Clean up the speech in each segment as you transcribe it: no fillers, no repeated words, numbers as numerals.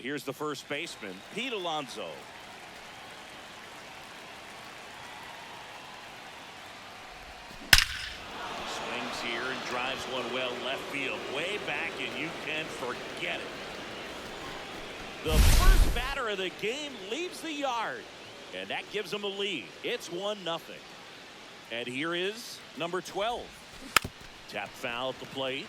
Here's the first baseman, Pete Alonso. Swings here and drives one well left field, way back, and you can forget it. The first batter of the game leaves the yard, and that gives them a lead. It's 1-0. And here is number 12. Tap foul at the plate.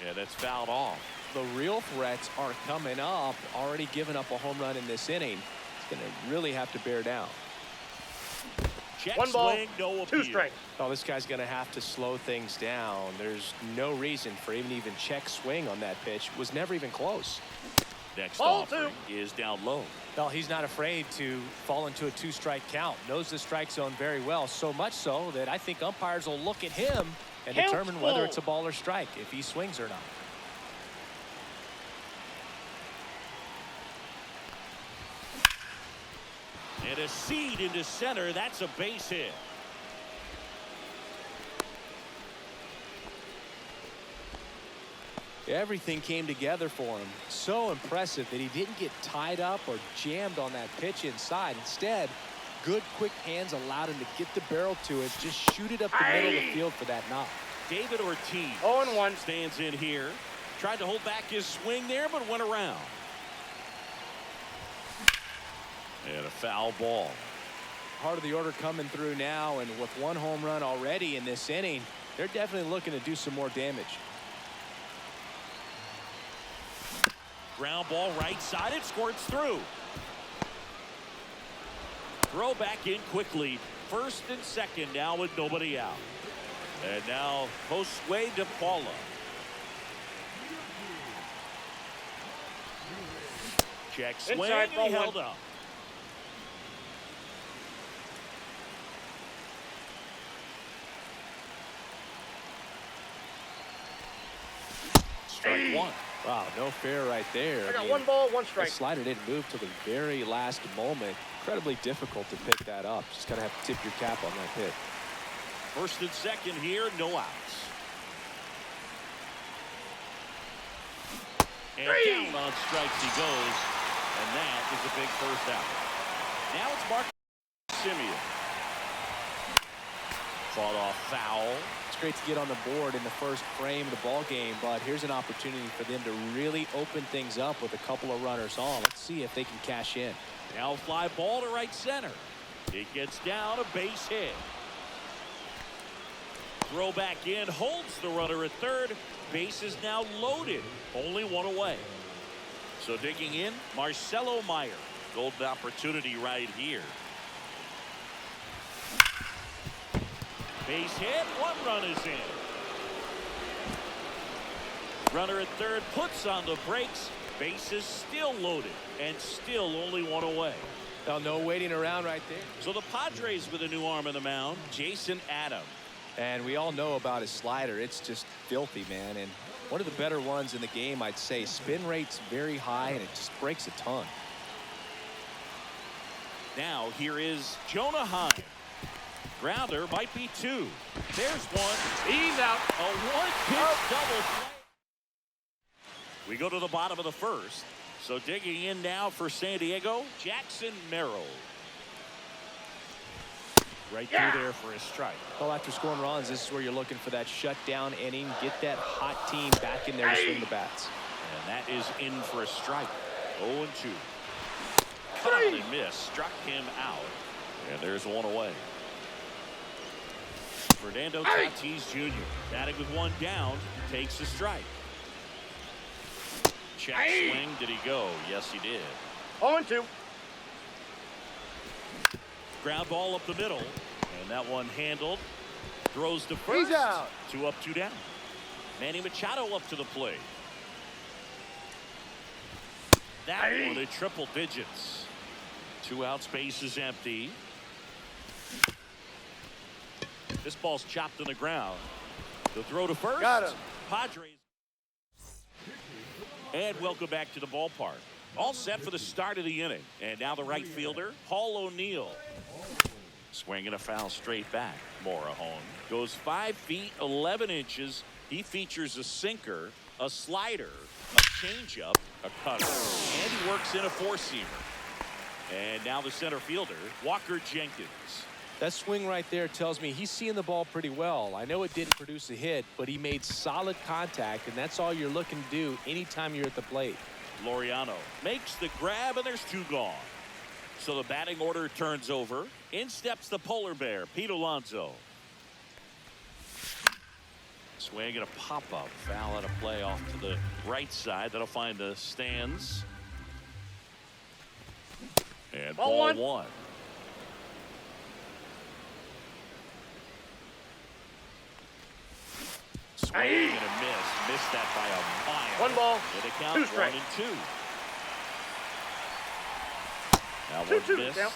Yeah, that's fouled off. The real threats are coming up. Already given up a home run in this inning. It's going to really have to bear down. Check One ball, swing, no two appeal. strikes. Oh, this guy's going to have to slow things down. There's no reason for even check swing on that pitch. Was never even close. Next Ball offering is down low. Well, he's not afraid to fall into a 2-strike count. Knows the strike zone very well. So much so that I think umpires will look at him and determine whether it's a ball or strike, if he swings or not. And a seed into center. That's a base hit. Everything came together for him. So impressive that he didn't get tied up or jammed on that pitch inside. Instead, good quick hands allowed him to get the barrel to it, just shoot it up the middle of the field for that knock. David Ortiz 0-1 stands in here. Tried to hold back his swing there, but went around. And a foul ball. Part of the order coming through now, and with one home run already in this inning, they're definitely looking to do some more damage. Ground ball right side. It squirts through. Throw back in quickly. First and second now with nobody out. And now Josue de Paula. Check swing. Inside, and ball he held one. up. Strike one. Wow, no fair right there. I got 1 ball, 1 The strike. slider didn't move till the very last moment. Incredibly difficult to pick that up. Just gotta have to tip your cap on that hit. First and second here, no outs. And down on strikes he goes, and that is a big first out. Now it's Mark Simeon. Fought off foul. It's great to get on the board in the first frame of the ball game, but here's an opportunity for them to really open things up with a couple of runners on. Let's see if they can cash in. Now fly ball to right center. It gets down, a base hit. Throw back in, holds the runner at third. Base is now loaded, only one away. So digging in, Marcelo Meyer. Golden opportunity right here. Base hit, 1 run is in. Runner at third puts on the brakes. Base is still loaded and still only 1 away. Oh, no waiting around right there. So the Padres with a new arm on the mound, Jason Adams. And we all know about his slider. It's just filthy, man. And one of the better ones in the game, I'd say. Spin rate's very high, and it just breaks a ton. Now here is Jonah Heim. Grounder might be 2. There's 1. He's out. A one-pitch double play. We go to the bottom of the first. So digging in now for San Diego, Jackson Merrill. Right through there for a strike. Well, after scoring runs, this is where you're looking for that shutdown inning. Get that hot team back in there to swing the bats. And that is in for a strike. 0-2. Cut on and miss. Struck him out. And there's 1 away. Fernando Tatis Jr. batting with 1 down. Takes a strike. Check swing. Did he go? Yes, he did. 0-2. Ground ball up the middle. And that one handled. Throws to first. He's out. 2 up, 2 down. Manny Machado up to the plate. That one at triple digits. 2 outs, base is empty. This ball's chopped on the ground. The throw to first. Got him. Padres. And welcome back to the ballpark. All set for the start of the inning. And now the right fielder, Paul O'Neill. Swinging a foul straight back. Morejon goes 5 feet 11 inches. He features a sinker, a slider, a changeup, a cutter, and he works in a 4-seamer. And now the center fielder, Walker Jenkins. That swing right there tells me he's seeing the ball pretty well. I know it didn't produce a hit, but he made solid contact, and that's all you're looking to do anytime you're at the plate. Laureano makes the grab, and there's 2 gone. So the batting order turns over. In steps the polar bear, Pete Alonso. Swing and a pop-up. Foul out of play off to the right side. That'll find the stands. And ball 1. Swing and a miss. Missed that by a mile. 1 ball. And it counts 2 strikes. 1 and 2. Now 2-2. one miss. Down.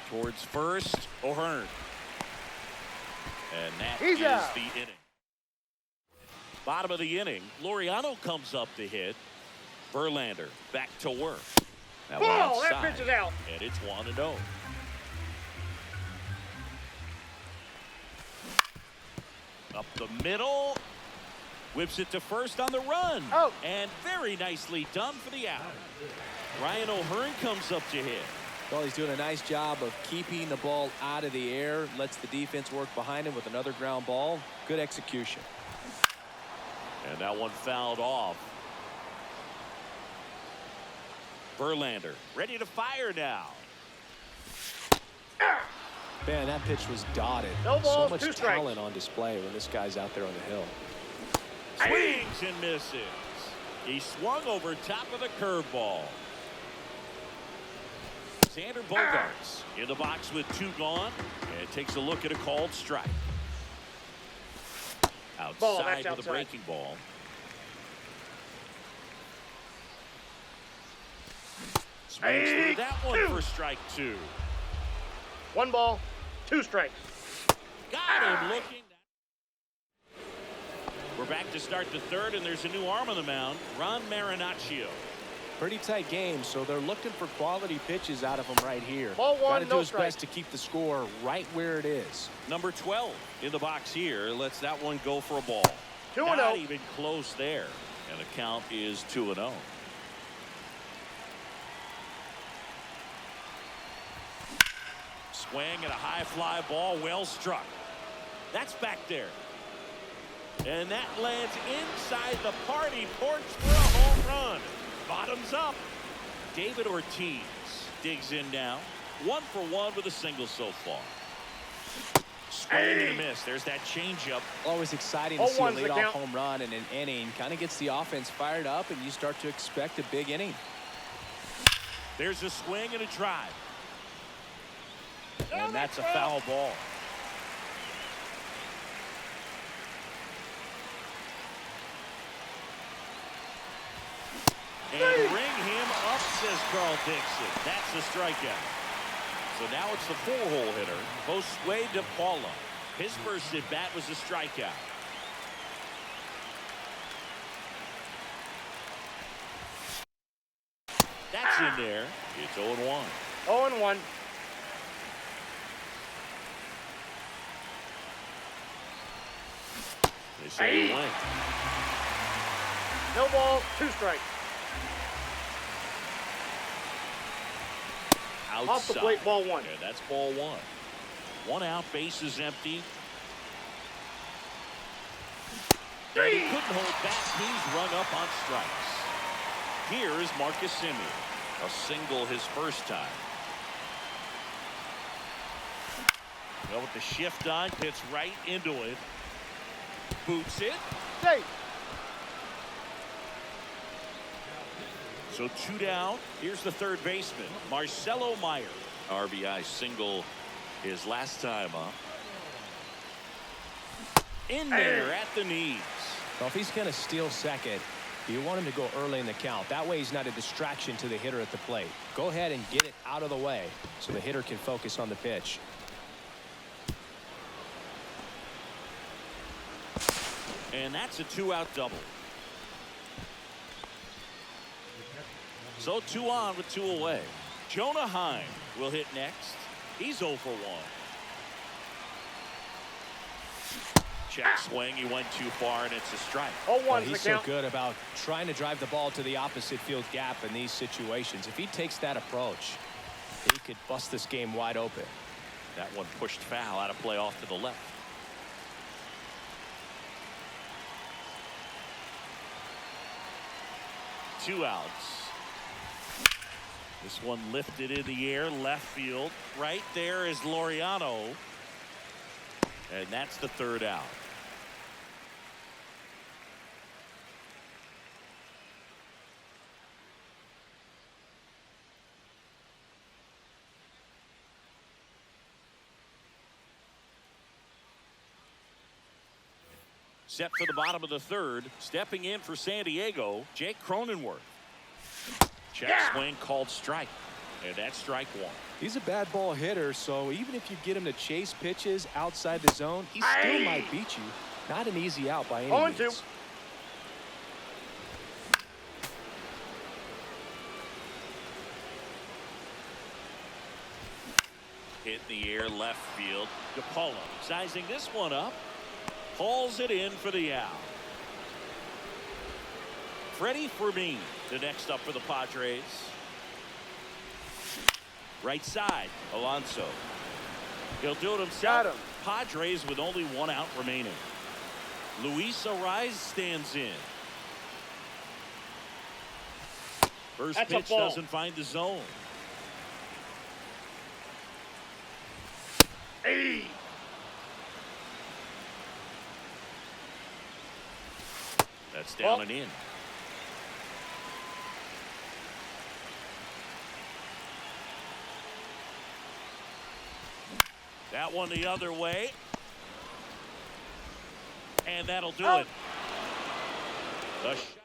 Towards first, O'Hearn. And that He's is out. the inning. Bottom of the inning, Laureano comes up to hit. Verlander back to work. That one Ball. That outside, pitch is out. and it's 1-0. Up the middle. Whips it to first on the run. Out. And very nicely done for the out. Ryan O'Hearn comes up to hit. Well, he's doing a nice job of keeping the ball out of the air. Lets the defense work behind him with another ground ball. Good execution. And that one fouled off. Verlander ready to fire now. Man, that pitch was dotted. No So balls, much 2 strikes. talent on display when this guy's out there on the hill. Swings and misses. He swung over top of the curveball. Xander Bogaerts in the box with 2 gone and takes a look at a called strike. Ball, Outside that's with a outside. breaking ball. Swings through that one for strike 2. 1 ball. 2 strikes. Got him looking. We're back to start the third, and there's a new arm on the mound, Ron Marinaccio. Pretty tight game, so they're looking for quality pitches out of him right here. Ball 1, Got to do no his strike. best to keep the score right where it is. Number 12 in the box here lets that one go for a ball. 2-0. Not even close there, and the count is 2-0. Swing and a high fly ball, well struck. That's back there. And that lands inside the party porch for a home run. Bottoms up. David Ortiz digs in now. 1 for 1 with a single so far. Swing and a miss. There's that changeup. Always exciting to see a 0-1's the leadoff count. home run in an inning. Kind of gets the offense fired up, and you start to expect a big inning. There's a swing and a drive. And that's a foul ball. And ring him up, says Carl Dixon. That's a strikeout. So now it's the 4-hole hitter, Josue DePaula. His first at bat was a strikeout. That's in there. It's 0-1. 0-1. They say he went. No ball, 2 strikes. Outside. Off the plate, ball 1. And that's ball 1. 1 out, base is empty. And he couldn't hold back. He's rung up on strikes. Here is Marcus Semien. A single his first time. Well, with the shift on, hits right into it. Boots it. Safe. So 2 down. Here's the third baseman, Marcelo Meyer. RBI single his last time up. In there at the knees. Well, if he's going to steal second, you want him to go early in the count. That way he's not a distraction to the hitter at the plate. Go ahead and get it out of the way so the hitter can focus on the pitch. And that's a 2-out double. So 2 on with 2 away. Jonah Heim will hit next. He's 0 for 1. Check swing. He went too far, and it's a strike. 0-1 Well, the he's so count. good about trying to drive the ball to the opposite field gap in these situations. If he takes that approach, he could bust this game wide open. That one pushed foul out of play off to the left. Two outs. This one lifted in the air, left field. Right there is Laureano. And that's the 3rd out. Set for the bottom of the 3rd. Stepping in for San Diego, Jake Cronenworth. Check swing called strike. And that's strike 1. He's a bad ball hitter, so even if you get him to chase pitches outside the zone, he still might beat you. Not an easy out by any 0-2. means. Hit in the air left field. DePaula sizing this one up. Hauls it in for the out. Freddie Fermin, the next up for the Padres. Right side, Alonso. He'll do it himself. Got him. Padres with only 1 out remaining. Luis Ariz stands in. First That's a pitch ball. doesn't find the zone. Hey. That's down Ball. and in. That one the other way. And that'll do it. The shutout.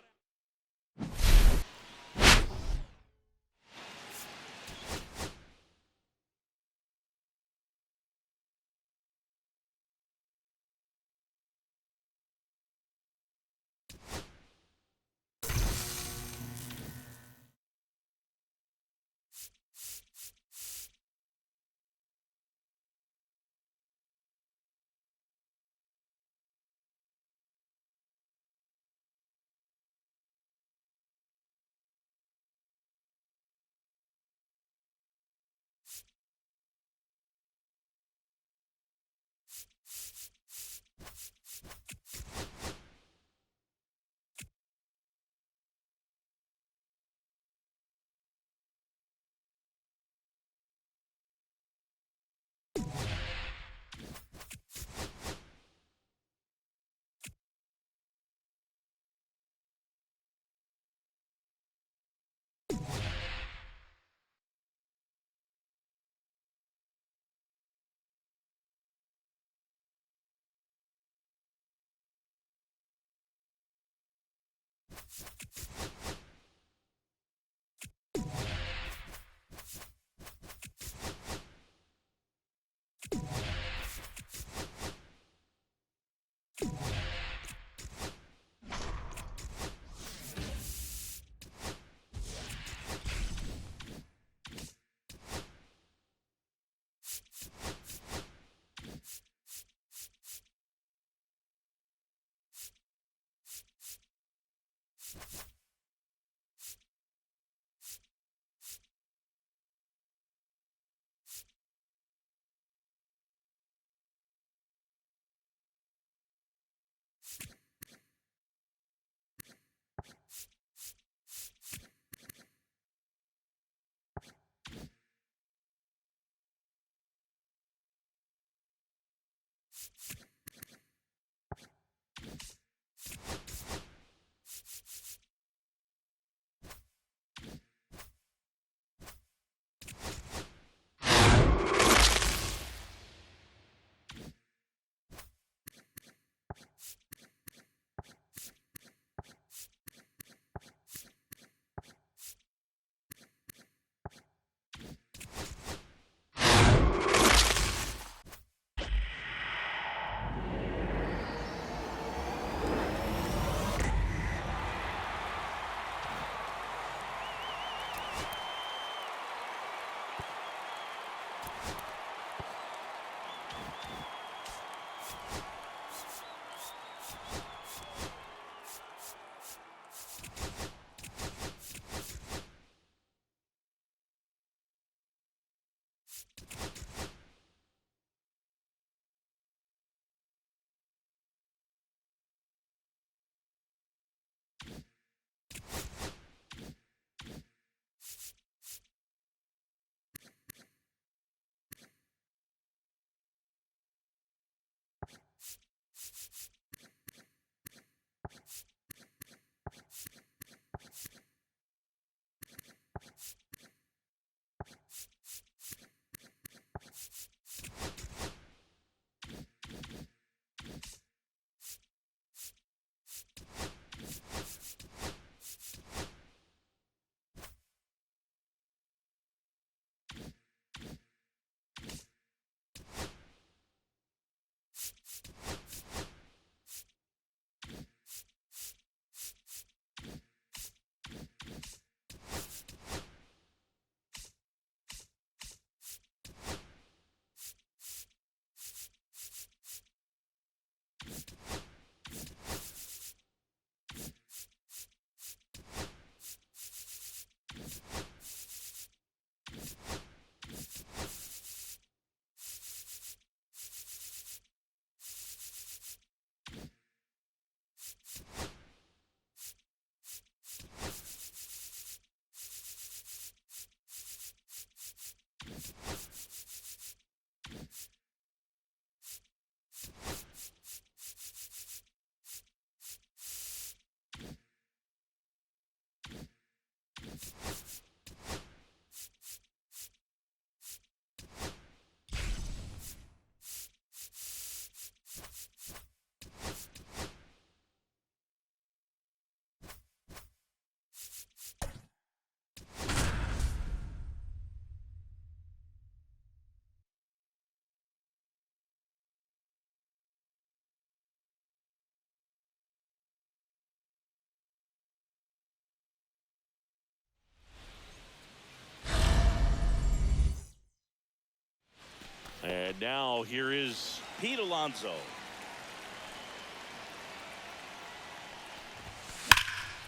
And now here is Pete Alonso.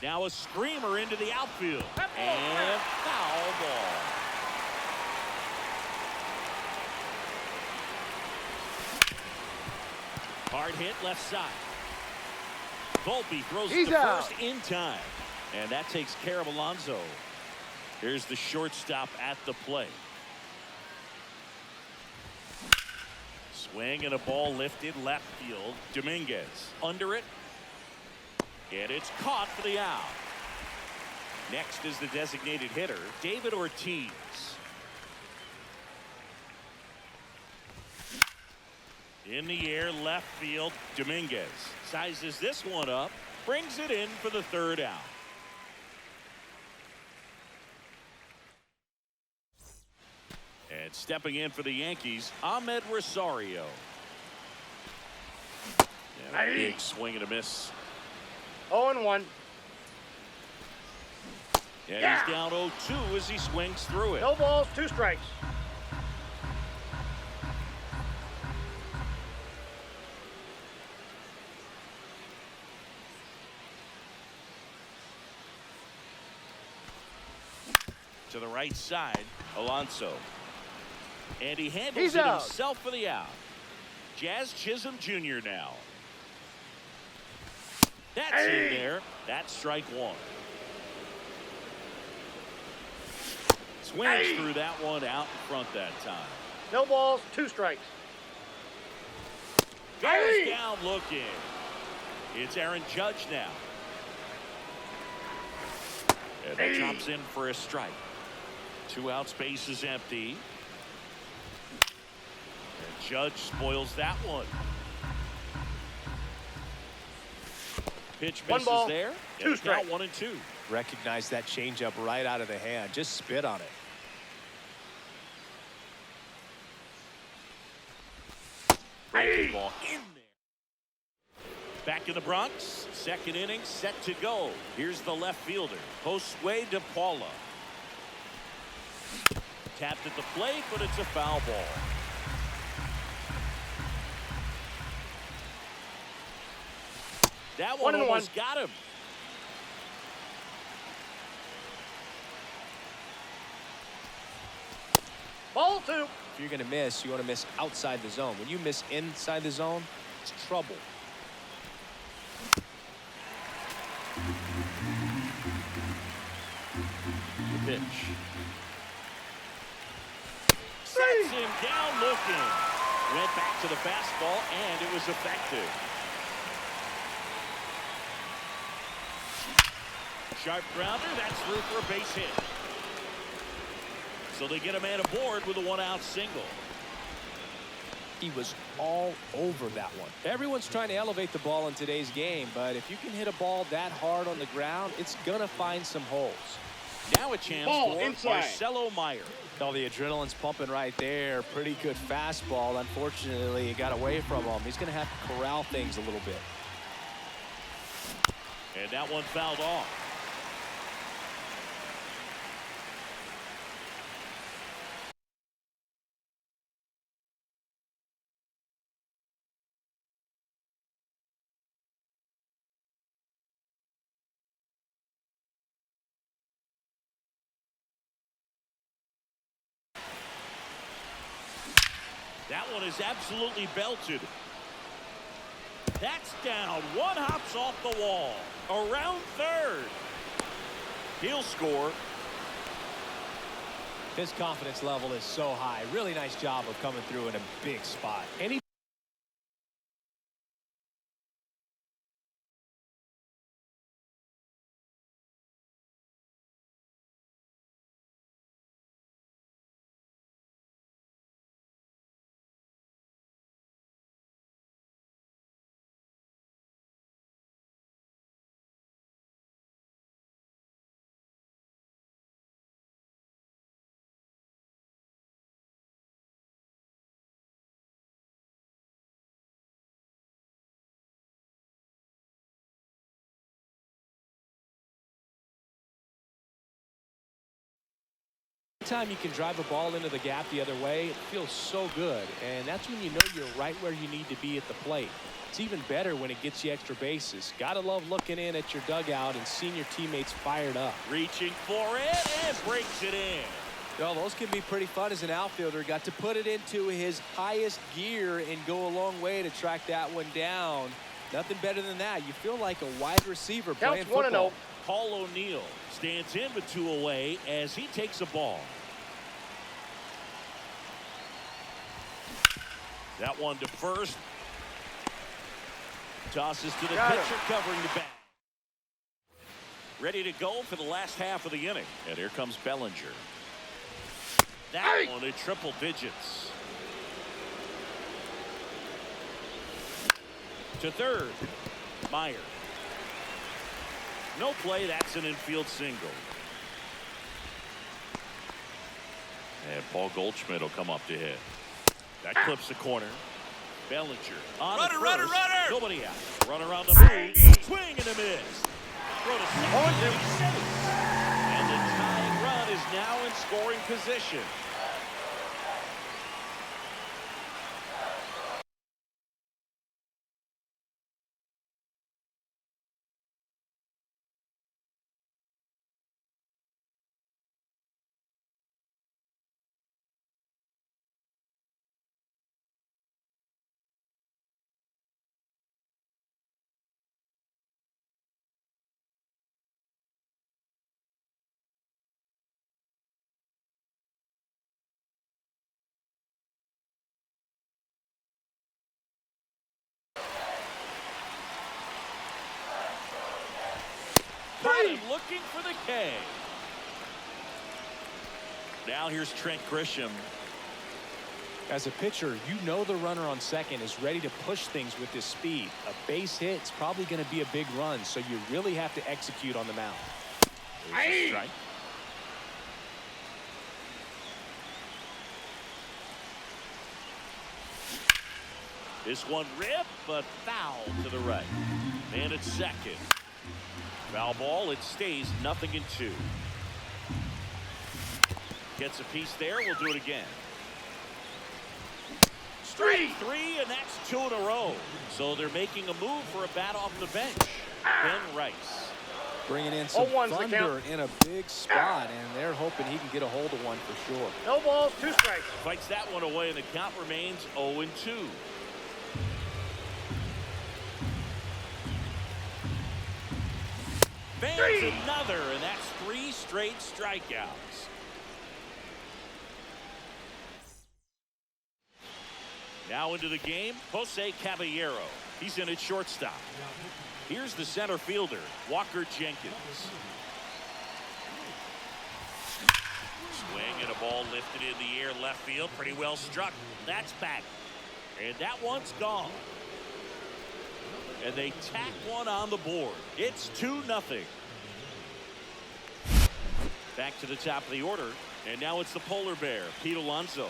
Now a screamer into the outfield. And foul ball. Hard hit left side. Volpe throws it to first in time. And that takes care of Alonso. Here's the shortstop at the plate. Swing and a ball lifted left field. Dominguez under it. And it's caught for the out. Next is the designated hitter, David Ortiz. In the air, left field, Dominguez sizes this one up, brings it in for the third out. And stepping in for the Yankees, Ahmed Rosario. And a big swing and a miss. 0-1. And he's down 0-2 as he swings through it. No balls, 2 strikes. To the right side, Alonso. And he handles it out. himself for the out. Jazz Chisholm Jr. now. That's in there. That's strike one. Swings through that one out in front that time. No balls, 2 strikes. Goes down looking. It's Aaron Judge now. And that chops in for a strike. 2 outs, base is empty. And Judge spoils that one. Pitch misses 1 ball, there. 2 strikes. 1-2. Recognize that changeup right out of the hand. Just spit on it. Breaking ball in there. Back in the Bronx. Second inning set to go. Here's the left fielder, Josue De Paula. Tapped at the plate, but it's a foul ball. That one 1-1. almost got him. Ball 2. If you're going to miss, you want to miss outside the zone. When you miss inside the zone, it's trouble. The pitch. Sets him down looking. Went back to the fastball, and it was effective. Sharp grounder, that's through for a base hit. So they get a man aboard with a 1-out single. He was all over that one. Everyone's trying to elevate the ball in today's game, but if you can hit a ball that hard on the ground, it's going to find some holes. Now a chance Ball for inside. Marcelo Meyer. Oh, the adrenaline's pumping right there. Pretty good fastball. Unfortunately, it got away from him. He's going to have to corral things a little bit. And that one fouled off. That one is absolutely belted. That's down. One hops off the wall. Around third. He'll score. His confidence level is so high. Really nice job of coming through in a big spot. Anytime you can drive a ball into the gap the other way, it feels so good, and that's when you know you're right where you need to be at the plate. It's even better when it gets you extra bases. Gotta love looking in at your dugout and seeing your teammates fired up. Reaching for it and breaks it in. Well, those can be pretty fun as an outfielder. Got to put it into his highest gear and go a long way to track that one down. Nothing better than that. You feel like a wide receiver playing Counts 1-0. football. Paul O'Neill stands in with 2 away as he takes a ball. That one to first. Tosses to the pitcher, covering the bat. Ready to go for the last half of the inning. And here comes Bellinger. That one at triple digits. To third. Meyer. No play. That's an infield single. And Paul Goldschmidt will come up to hit. That clips the corner. Bellinger on runner, runner, runner. Nobody out. Runner on the move. Swing and a miss. Throw to second. And the tying run is now in scoring position. and looking for the K. Now here's Trent Grisham. As a pitcher, you know the runner on second is ready to push things with his speed. A base hit is probably going to be a big run, so you really have to execute on the mound. There's a strike. This one ripped, but foul to the right. And it's second. Foul ball, it stays 0-2. Gets a piece there, we'll do it again. Straight three, and that's 2 in a row. So they're making a move for a bat off the bench. Ben Rice. Bringing in some 0-1's the thunder count. in a big spot, and they're hoping he can get a hold of one for sure. No balls, 2 strikes. Fights that one away, and the count remains 0-2. Bangs another, and that's 3 straight strikeouts. Now into the game, Jose Caballero. He's in at shortstop. Here's the center fielder, Walker Jenkins. Swing and a ball lifted in the air left field. Pretty well struck. That's back. And that one's gone. And they tack one on the board. It's 2-0. Back to the top of the order. And now it's the polar bear, Pete Alonso.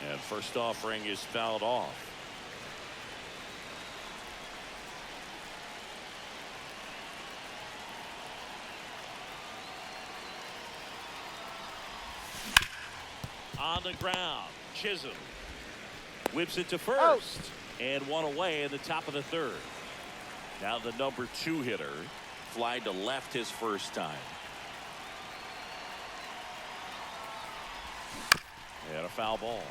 And first offering is fouled off. On the ground, Chisholm whips it to first. And one away in the top of the third. Now the number 2 hitter flied to left his first time. And a foul ball.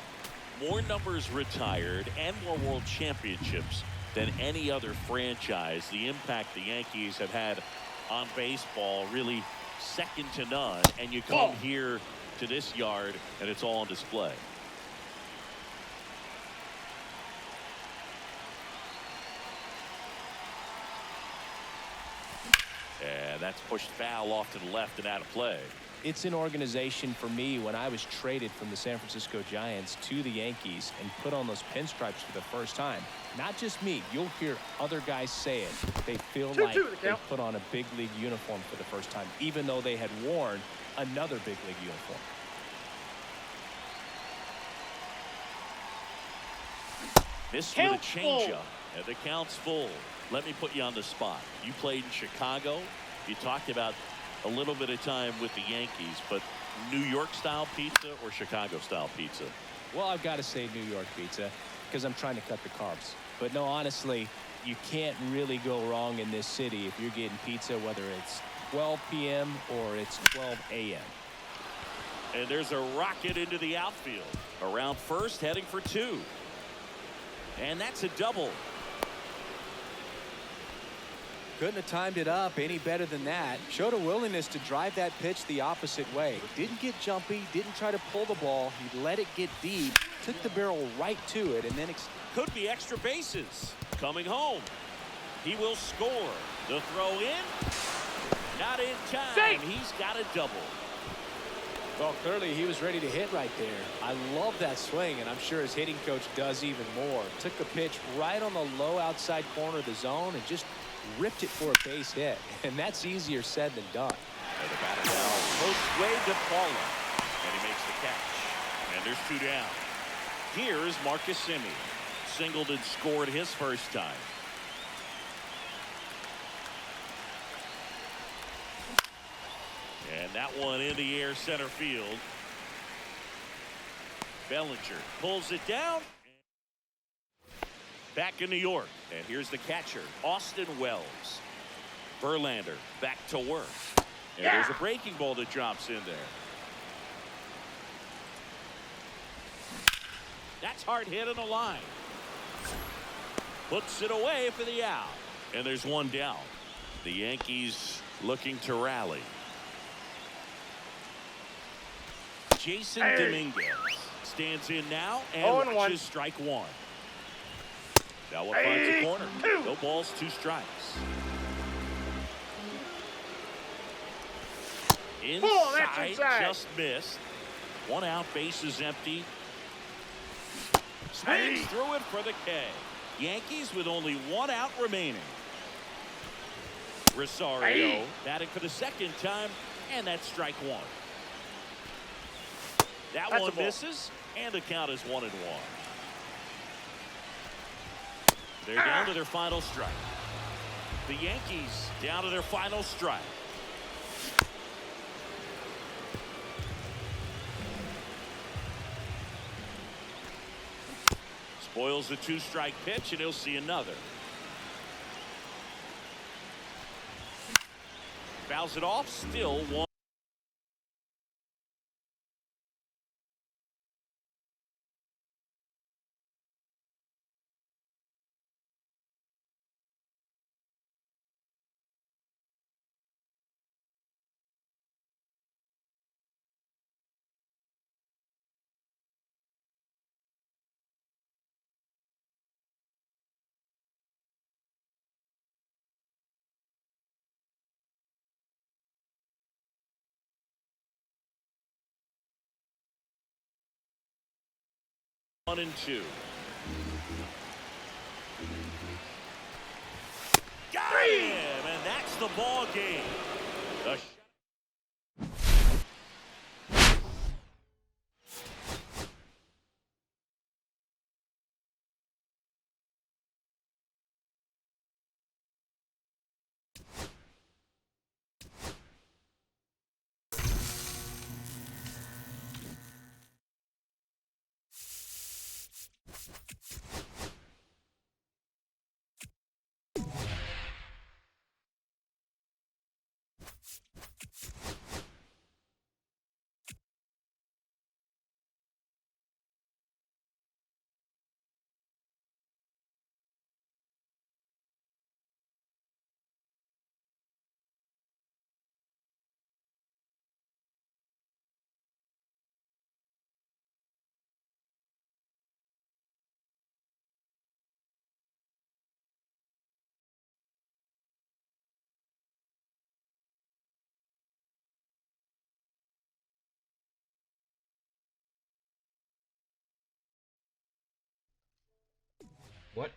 More numbers retired and more world championships than any other franchise. The impact the Yankees have had on baseball really second to none. And you come here to this yard and it's all on display. And that's pushed foul off to the left and out of play. It's an organization for me when I was traded from the San Francisco Giants to the Yankees and put on those pinstripes for the first time. Not just me. You'll hear other guys say it. They feel like they put on a big league uniform for the first time, even though they had worn another big league uniform. This with a changeup, and the count's full. Let me put you on the spot. You played in Chicago. You talked about a little bit of time with the Yankees, but New York style pizza or Chicago style pizza? Well, I've got to say New York pizza because I'm trying to cut the carbs. But no, honestly, you can't really go wrong in this city if you're getting pizza, whether it's 12 p.m. or it's 12 a.m. And there's a rocket into the outfield. Around first, heading for 2. And that's a double. Couldn't have timed it up any better than that. Showed a willingness to drive that pitch the opposite way. Didn't get jumpy, didn't try to pull the ball. He let it get deep, took the barrel right to it, and then could be extra bases. Coming home. He will score. The throw in. Not in time. Safe. He's got a double. Well, clearly he was ready to hit right there. I love that swing, and I'm sure his hitting coach does even more. Took the pitch right on the low outside corner of the zone and just ripped it for a base hit. And that's easier said than done. And the batter now, Jose de Paula. And he makes the catch. And there's 2 down. Here's Marcus Semien. Singled and scored his first time. And that one in the air center field. Bellinger pulls it down. Back in New York. And here's the catcher, Austin Wells. Verlander back to work. And there's a breaking ball that drops in there. That's hard hit on the line. Puts it away for the out. And there's 1 down. The Yankees looking to rally. Jason Dominguez stands in now and watches strike 1. That one finds the corner. No balls, 2 strikes. Inside, just missed. 1 out, base is empty. Swings through it for the K. Yankees with only 1 out remaining. Rosario batting for the 2nd time, and that's strike 1. That one misses, and the count is 1-1. They're down to their final strike. The Yankees down to their final strike. Spoils the 2-strike pitch, and he'll see another. Fouls it off, still 1. One and 2. Got him, and that's the ball game. The What?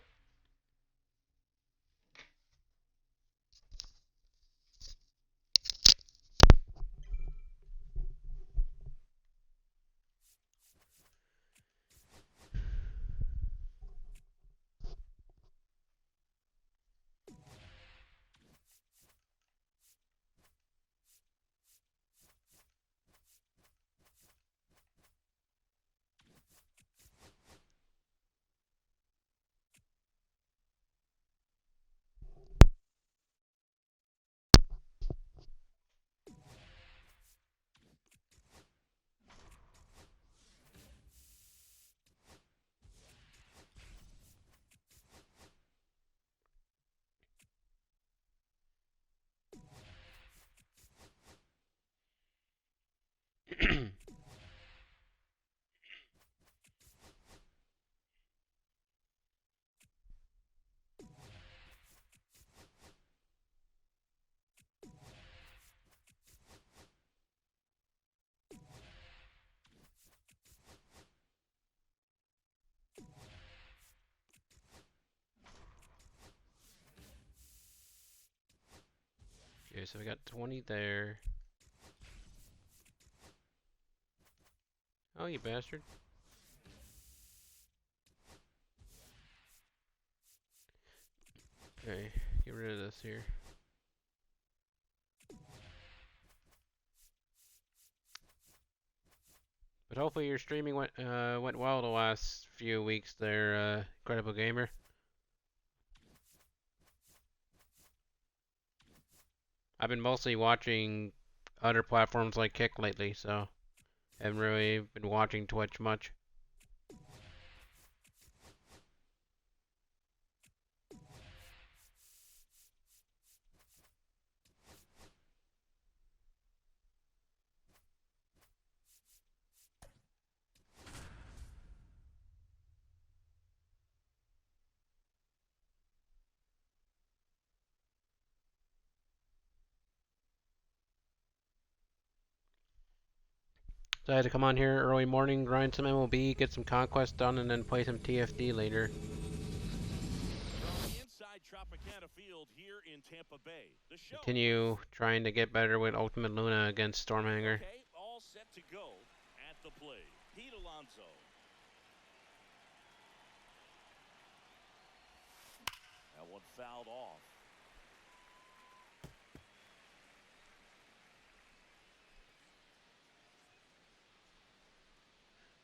Okay, so we got 20 there. Oh, you bastard. Okay, get rid of this here. But hopefully your streaming went well the last few weeks there, Incredible Gamer. I've been mostly watching other platforms like Kick lately, so haven't really been watching Twitch much. Decided to come on here early morning, grind some MLB, get some conquest done, and then play some TFD later. From inside Tropicana Field here in Tampa Bay, the show. Continue trying to get better with Ultimate Luna against Stormhanger. Okay, all set to go at the plate. Pete Alonso. That one fouled off.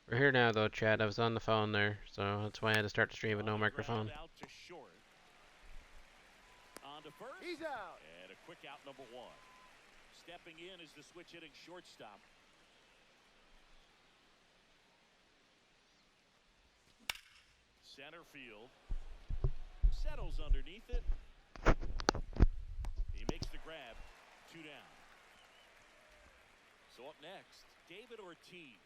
We're here now though, Chad. I was on the phone there, so that's why I had to start the stream with no microphone. Out to short. On to first. He's out. And a quick out, number one. Stepping in is the switch hitting shortstop. Center field. Settles underneath it. He makes the grab. 2 down. So up next, David Ortiz.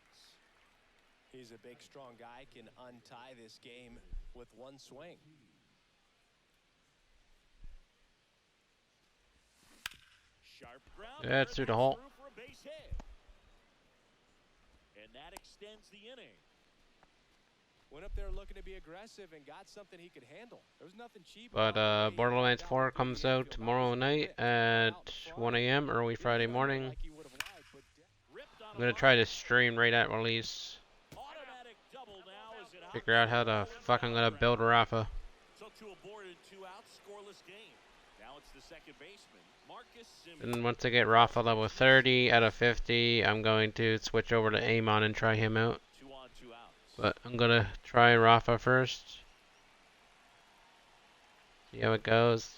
He's a big, strong guy, can untie this game with one swing. Sharp ground. That's through the hole. For a base hit. And that extends the inning. Went up there looking to be aggressive and got something he could handle. There was nothing cheap. But Borderlands 4 comes out tomorrow night at 1 a.m. early Friday morning. I'm gonna try to stream right at release. Automatic double now as it Figure out how the fuck I'm gonna build Rafa. So 2 aboard and 2 out, scoreless game. Now it's the second baseman, Marcus Simmons. And once I get Rafa level 30 out of 50, I'm going to switch over to Amon and try him out. 2 on, 2 outs. But I'm gonna try Rafa first. See how it goes.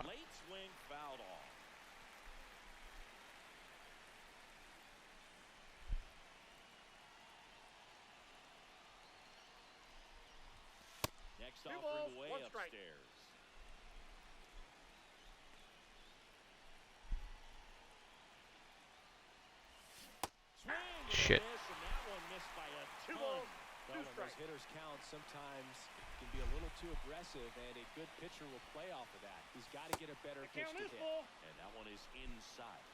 Late swing fouled off. Next 2 offering balls, away 1 strike. upstairs. Swing and a Shit. miss, and that one missed by a 2 ton. balls, Well, 2 when those strikes. hitters count, sometimes it can be a little too aggressive, and a good pitcher will play off of that. He's got to get a better The pitch count to is hit. full. And that one is inside.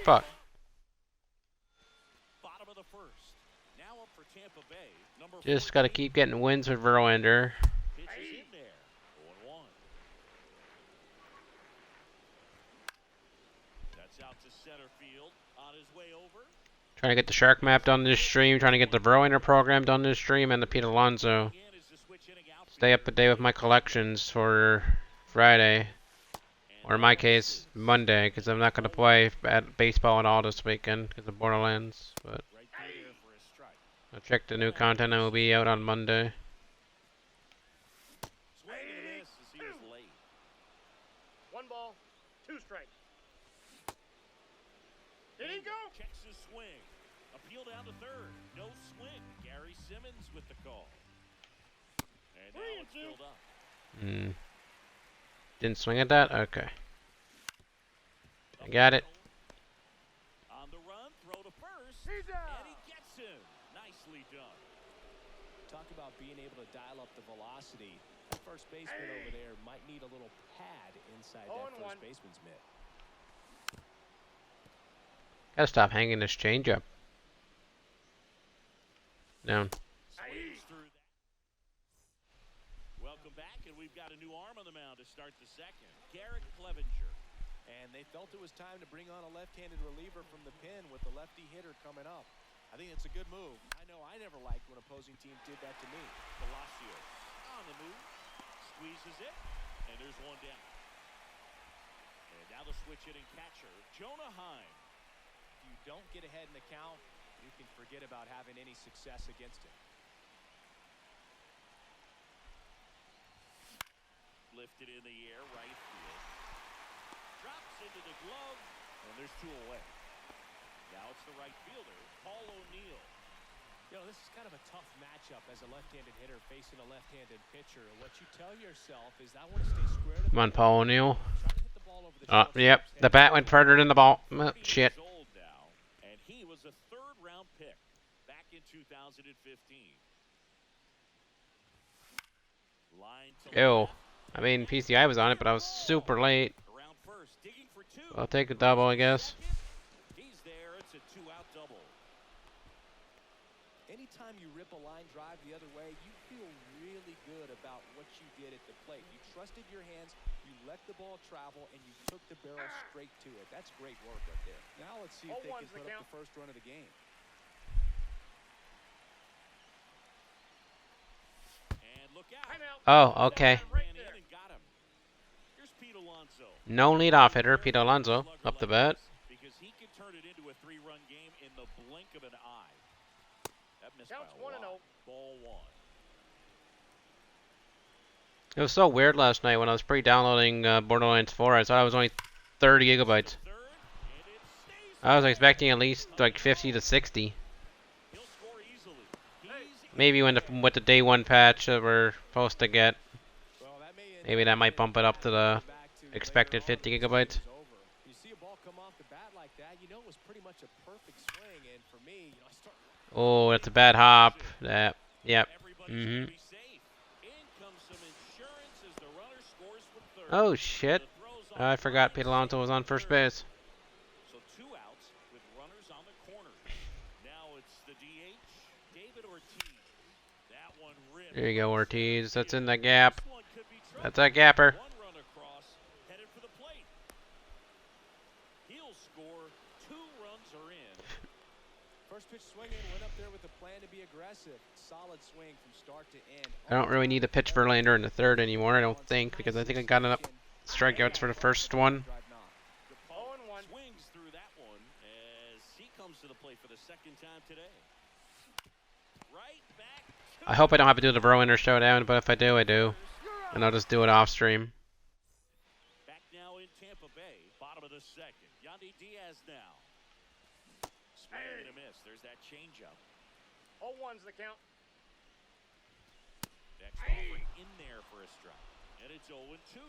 Fuck. Bottom of the first. Now up for Tampa Bay. Number Just gotta 14. keep getting wins with Verlander. Pitch is in there. 0-1. That's out to center field. On his way over. Trying to get the Shark Map done this stream. Trying to get the Verlander program done this stream, and the Pete Alonso. Again is the switch hitting outfield. Stay up to date with my collections for Friday. Or in my case, Monday, because I'm not going to play at baseball at all this weekend because of Borderlands. But Right through there for a strike. I'll check the new content that will be out on Monday. Swing and a miss as he was late. 1 ball, 2 strikes. Did he go? Checks his swing. Appeal down to third. No swing. Gary Simmons with the call. And now it's filled up. Didn't swing at that? Okay. I got it. On the run, throw to first. He's out. And he gets him. Nicely done. Talk about being able to dial up the velocity. That first baseman over there might need a little pad inside that 0-1. first baseman's mitt. Gotta stop hanging this changeup. Down. Swings through that. Welcome back, and we've got a new arm on the mound to start the second. Garrett Clevenger. And they felt it was time to bring on a left-handed reliever from the pen with the lefty hitter coming up. I think it's a good move. I know I never liked when opposing teams did that to me. Palacios on the move. Squeezes it, and there's 1 down. And now the switch hitting catcher, Jonah Heim. If you don't get ahead in the count, you can forget about having any success against him. Lifted in the air, right field. Drops into the glove, and there's 2 away. Now it's the right fielder, Paul O'Neill. You know, this is kind of a tough matchup as a left-handed hitter facing a left-handed pitcher. What you tell yourself is I want to stay square to the Come on, ball. Paul O'Neill. Try to hit the ball over the Yep. shortstop's The head. bat went further than the ball. Shit. Years old now, and he was a 3rd-round pick back in 2015. Line to Ew. left. I mean, PCI was on it, but I was super late. Around first, digging for two. I'll take a double, I guess. Second. He's there. It's a two-out double. Anytime you rip a line drive the other way, you feel really good about what you did at the plate. You trusted your hands, you let the ball travel, and you took the barrel straight to it. That's great work right there. Now let's see if they can put up the first run of the game. And look out. Oh, okay. Ran in and got him. Here's Pete Alonso. No leadoff hitter, Pete Alonso, up the bat. Because he could turn it into a three-run game in the blink of an eye. That missed Counts by a 1-0. lot. Ball one. It was so weird last night when I was pre-downloading Borderlands 4. I thought it was only 30 gigabytes. Third, and it stays I was there. expecting at least like 50 to 60. He'll score easily. He's Maybe when with the day one patch that we're supposed to get, Well, that may end maybe that might bump it up to the back to expected later on 50 when the gigabytes. season's over. You see a ball come off the bat like that, you know it was pretty much a perfect swing. And for me, I start. Oh, that's a bad hop. That, yep. everybody's Mhm. gonna be safe. In comes some insurance as the runner scores from third. Oh shit! The throw's I off forgot line, Pete Alonso was on first base. So two outs with runners on the corners. Now it's the DH, David Ortiz. That one ripped. There you go, Ortiz. That's in the gap. This one could be trouble. That's a gapper. One run across, headed for the plate. He'll score. Two runs are in. First pitch swinging, went up there with a plan to be aggressive. Solid swing from start to end. I don't really need to pitch Verlander in the third anymore, I don't think, because I think I got enough strikeouts for the first one. 0-1. Swings through that one as he comes to the plate for the second time today. Right back to I hope I don't have to do the Verlander showdown, but if I do, I do. And I'll just do it off stream. back now in Tampa Bay. Bottom of the second. Yandy Diaz now. Swing and a miss. There's that changeup. 0-1's the count. Next offer in there for a strike. And it's 0-2.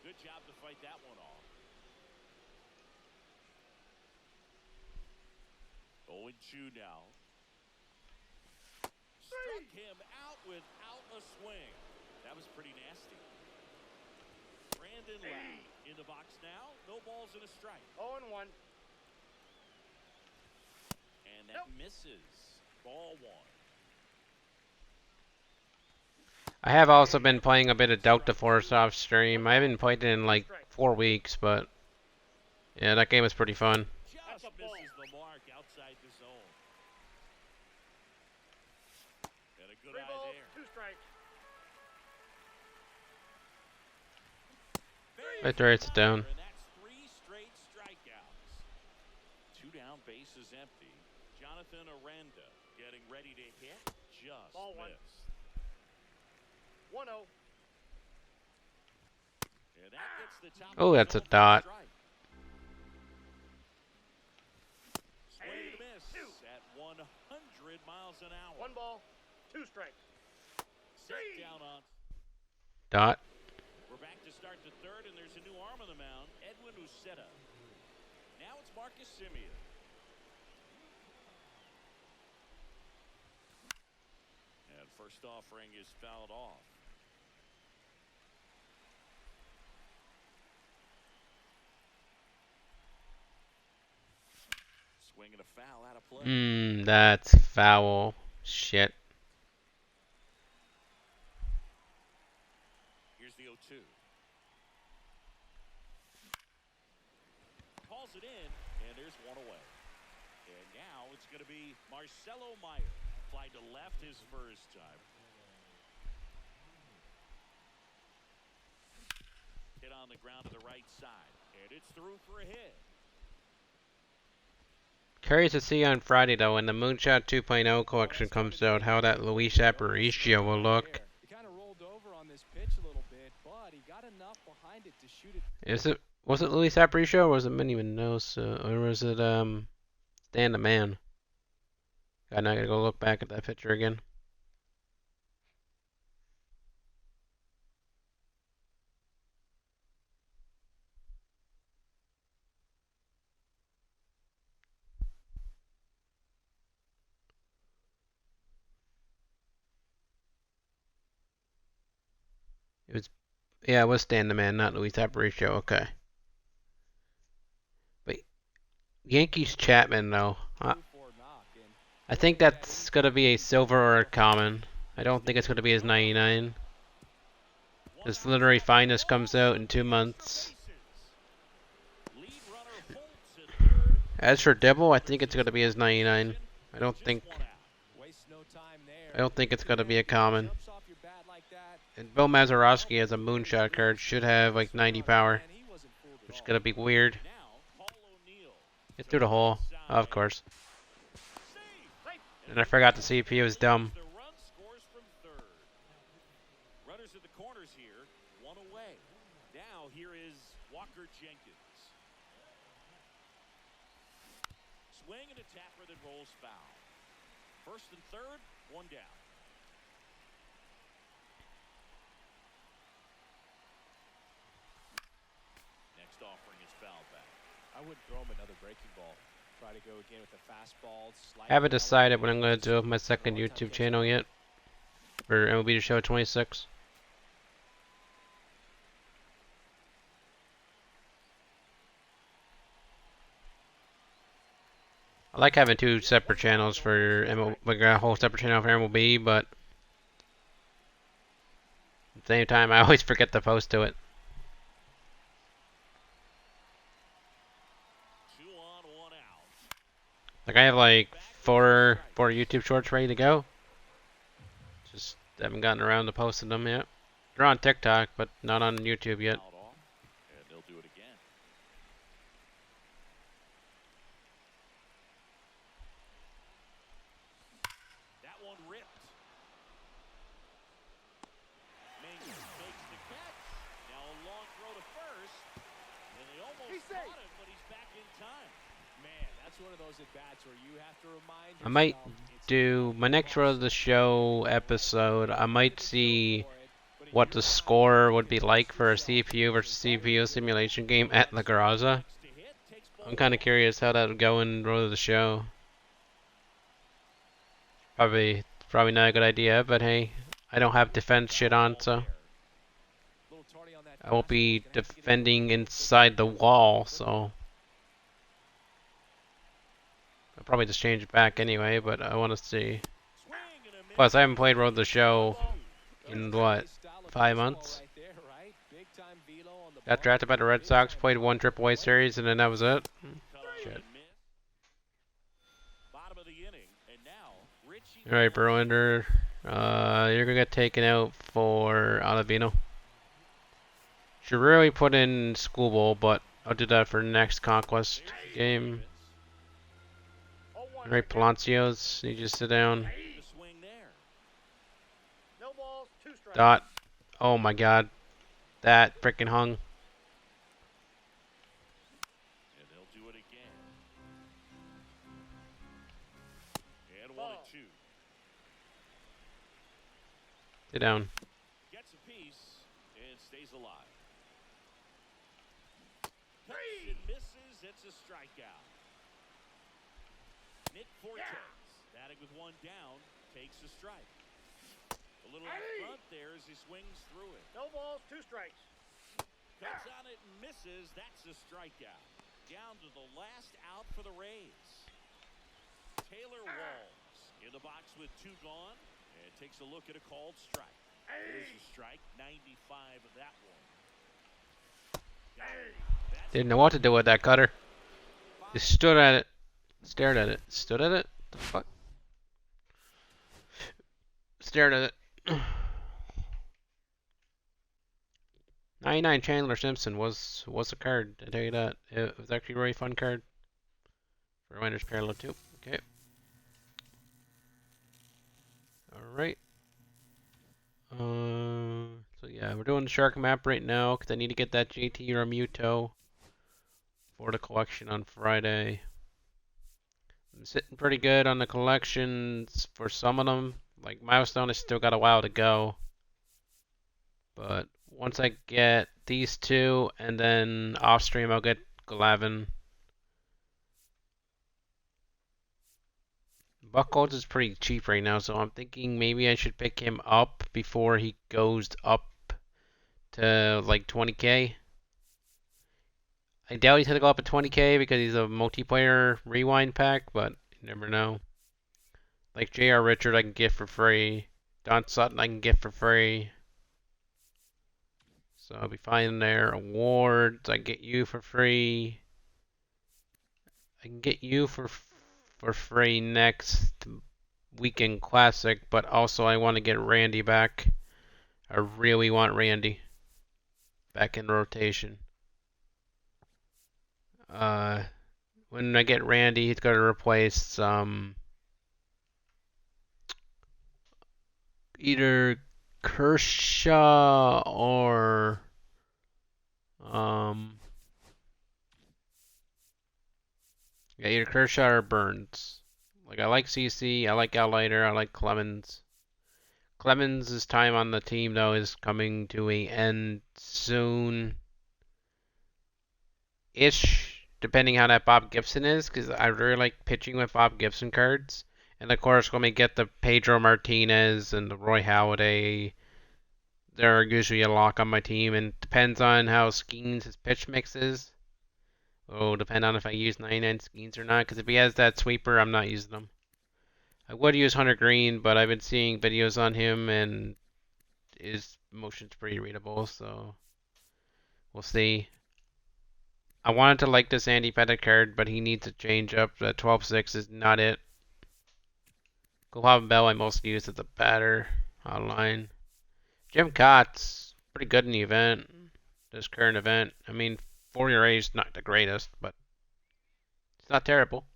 Good job to fight that one off. 0-2 now. Struck him out without a swing. That was pretty nasty. Brandon Lau in the box now. No balls and a strike. 0-1. And that misses. Ball one. I have also been playing a bit of Delta Force off stream. I haven't played it in like 4 weeks, but yeah, that game was pretty fun. Just a ball. misses the mark outside the zone. And a good 3 eye balls, there. 2 strikes. Right there, it's down. And that's 3 straight strikeouts. 2 down, base is empty. Jonathan Aranda getting ready to hit. Just Ball one. missed. 1-0. And that gets the top Oh, of the that's a zone for dot. strike. Swing and a miss at 100 miles an hour. 1 ball, 2 strikes. Set down on. Dot. We're back to start the third, and there's a new arm on the mound, Edwin Uceta. Now it's Marcus Semien. And first offering is fouled off. Swing and a foul out of play. That's foul. Shit. Here's the 0-2. Calls it in, and there's one away. And now it's going to be Marcelo Meyer. Fly to left his first time. Hit on the ground to the right side. And it's through for a hit. Curious to see on Friday though when the Moonshot 2.0 collection comes out how that Luis Aparicio will look. He kind of rolled over on this pitch a little bit, but he got enough behind it to shoot it. Was it Luis Aparicio or was it Minnie Minosa or was it Stan the Man? God, now I gotta go look back at that picture again. It was, yeah, it was Stan the Man, not Luis Aparicio. Okay. But Yankees Chapman, though. I think that's going to be a silver or a common. I don't think it's going to be his 99. This literary finest comes out in 2 months. As for Dibble, I think it's going to be his 99. I don't think it's going to be a common. And Bill Mazeroski as a moonshot card should have like 90 power, which is going to be weird. Get through the hole, of course. And I forgot the CPU is dumb. Runners at the corners here, one away. Now here is Walker Jenkins. Swing and a tapper that rolls foul. First and third, one down. Next offering is foul back. I wouldn't throw him another breaking ball. Try to go again with the fastball. Haven't decided what I'm going to do with my second YouTube channel yet. For MLB The Show 26. I like having 2 separate channels for MLB, like a whole separate channel for MLB, but at the same time I always forget to post to it. 2 on, 1 out. Like I have like four YouTube shorts ready to go. Just haven't gotten around to posting them yet. They're on TikTok, but not on YouTube yet. Out off, and they'll do it again. That one ripped. Makes the catch. Now a long throw to first. And they almost caught him, but he's back in time. Man, that's one of those at-bats where you have to remind yourself. I might do my next Road to the Show episode. I might see what the score would be like for a CPU versus CPU simulation game at La Garza. I'm kind of curious how that would go in Road to the Show. Probably not a good idea, but hey, I don't have defense shit on, so I won't be defending inside the wall, so I'll probably just change it back anyway, but I want to see. Plus, I haven't played Road to the Show in what, 5 months? Got drafted by the Red Sox, played 1 AAA series, and then that was it. Shit. Alright, Berlinder, you're gonna get taken out for Ottavino. Should really put in Schoolbowl, but I'll do that for next Conquest game. Alright, Palacios, need you to sit down. Dot. Oh my god. That freaking hung. And they'll do it again. And 1-2. Sit down. Gets a piece and stays alive. Touch and misses. It's a strikeout. Nick Fortes, batting with 1 down, takes a strike. A little in front there as he swings through it. No balls, 2 strikes. Cuts on it and misses. That's a strikeout. Down to the last out for the Rays. Taylor Walls in the box with 2 gone and takes a look at a called strike. There's a strike, 95 of that one. Didn't know what to do with that cutter. Just stood at it. Stared at it. Stood at it? The fuck? Stared at it. 99 Chandler Simpson was a card, I tell you that. It was actually a really fun card. For Winners Parallel 2. Okay. Alright. So yeah, we're doing the shark map right now because I need to get that JT Remuto for the collection on Friday. I'm sitting pretty good on the collections for some of them. Like Milestone has still got a while to go. But once I get these 2 and then off stream I'll get Glavin. Buchholz is pretty cheap right now, so I'm thinking maybe I should pick him up before he goes up to like 20k. I doubt he's gonna go up to 20k because he's a multiplayer rewind pack, but you never know. Like J.R. Richard, I can get for free. Don Sutton, I can get for free. So I'll be fine there. Awards, I get you for free. I can get you for free next weekend classic, but also I want to get Randy back. I really want Randy back in rotation. When I get Randy, he's got to replace either Kershaw or yeah, either Kershaw or Burns. Like I like CC, I like Allighter, I like Clemens. Clemens' time on the team though is coming to an end soon. Ish, depending how that Bob Gibson is, because I really like pitching with Bob Gibson cards. And of course, when we get the Pedro Martinez and the Roy Halladay, they're usually a lock on my team. And depends on how Skeens his pitch mix is. Oh, depend on if I use 99 Skeens or not. Because if he has that sweeper, I'm not using them. I would use Hunter Green, but I've been seeing videos on him and his motion's pretty readable. So we'll see. I wanted to like this Andy Pettit card, but he needs to change up. The 12-6 is not it. Glove Bell I mostly use as a batter online. Jim Cott's pretty good in the event. This current event. I mean, 4 ERA is not the greatest, but it's not terrible.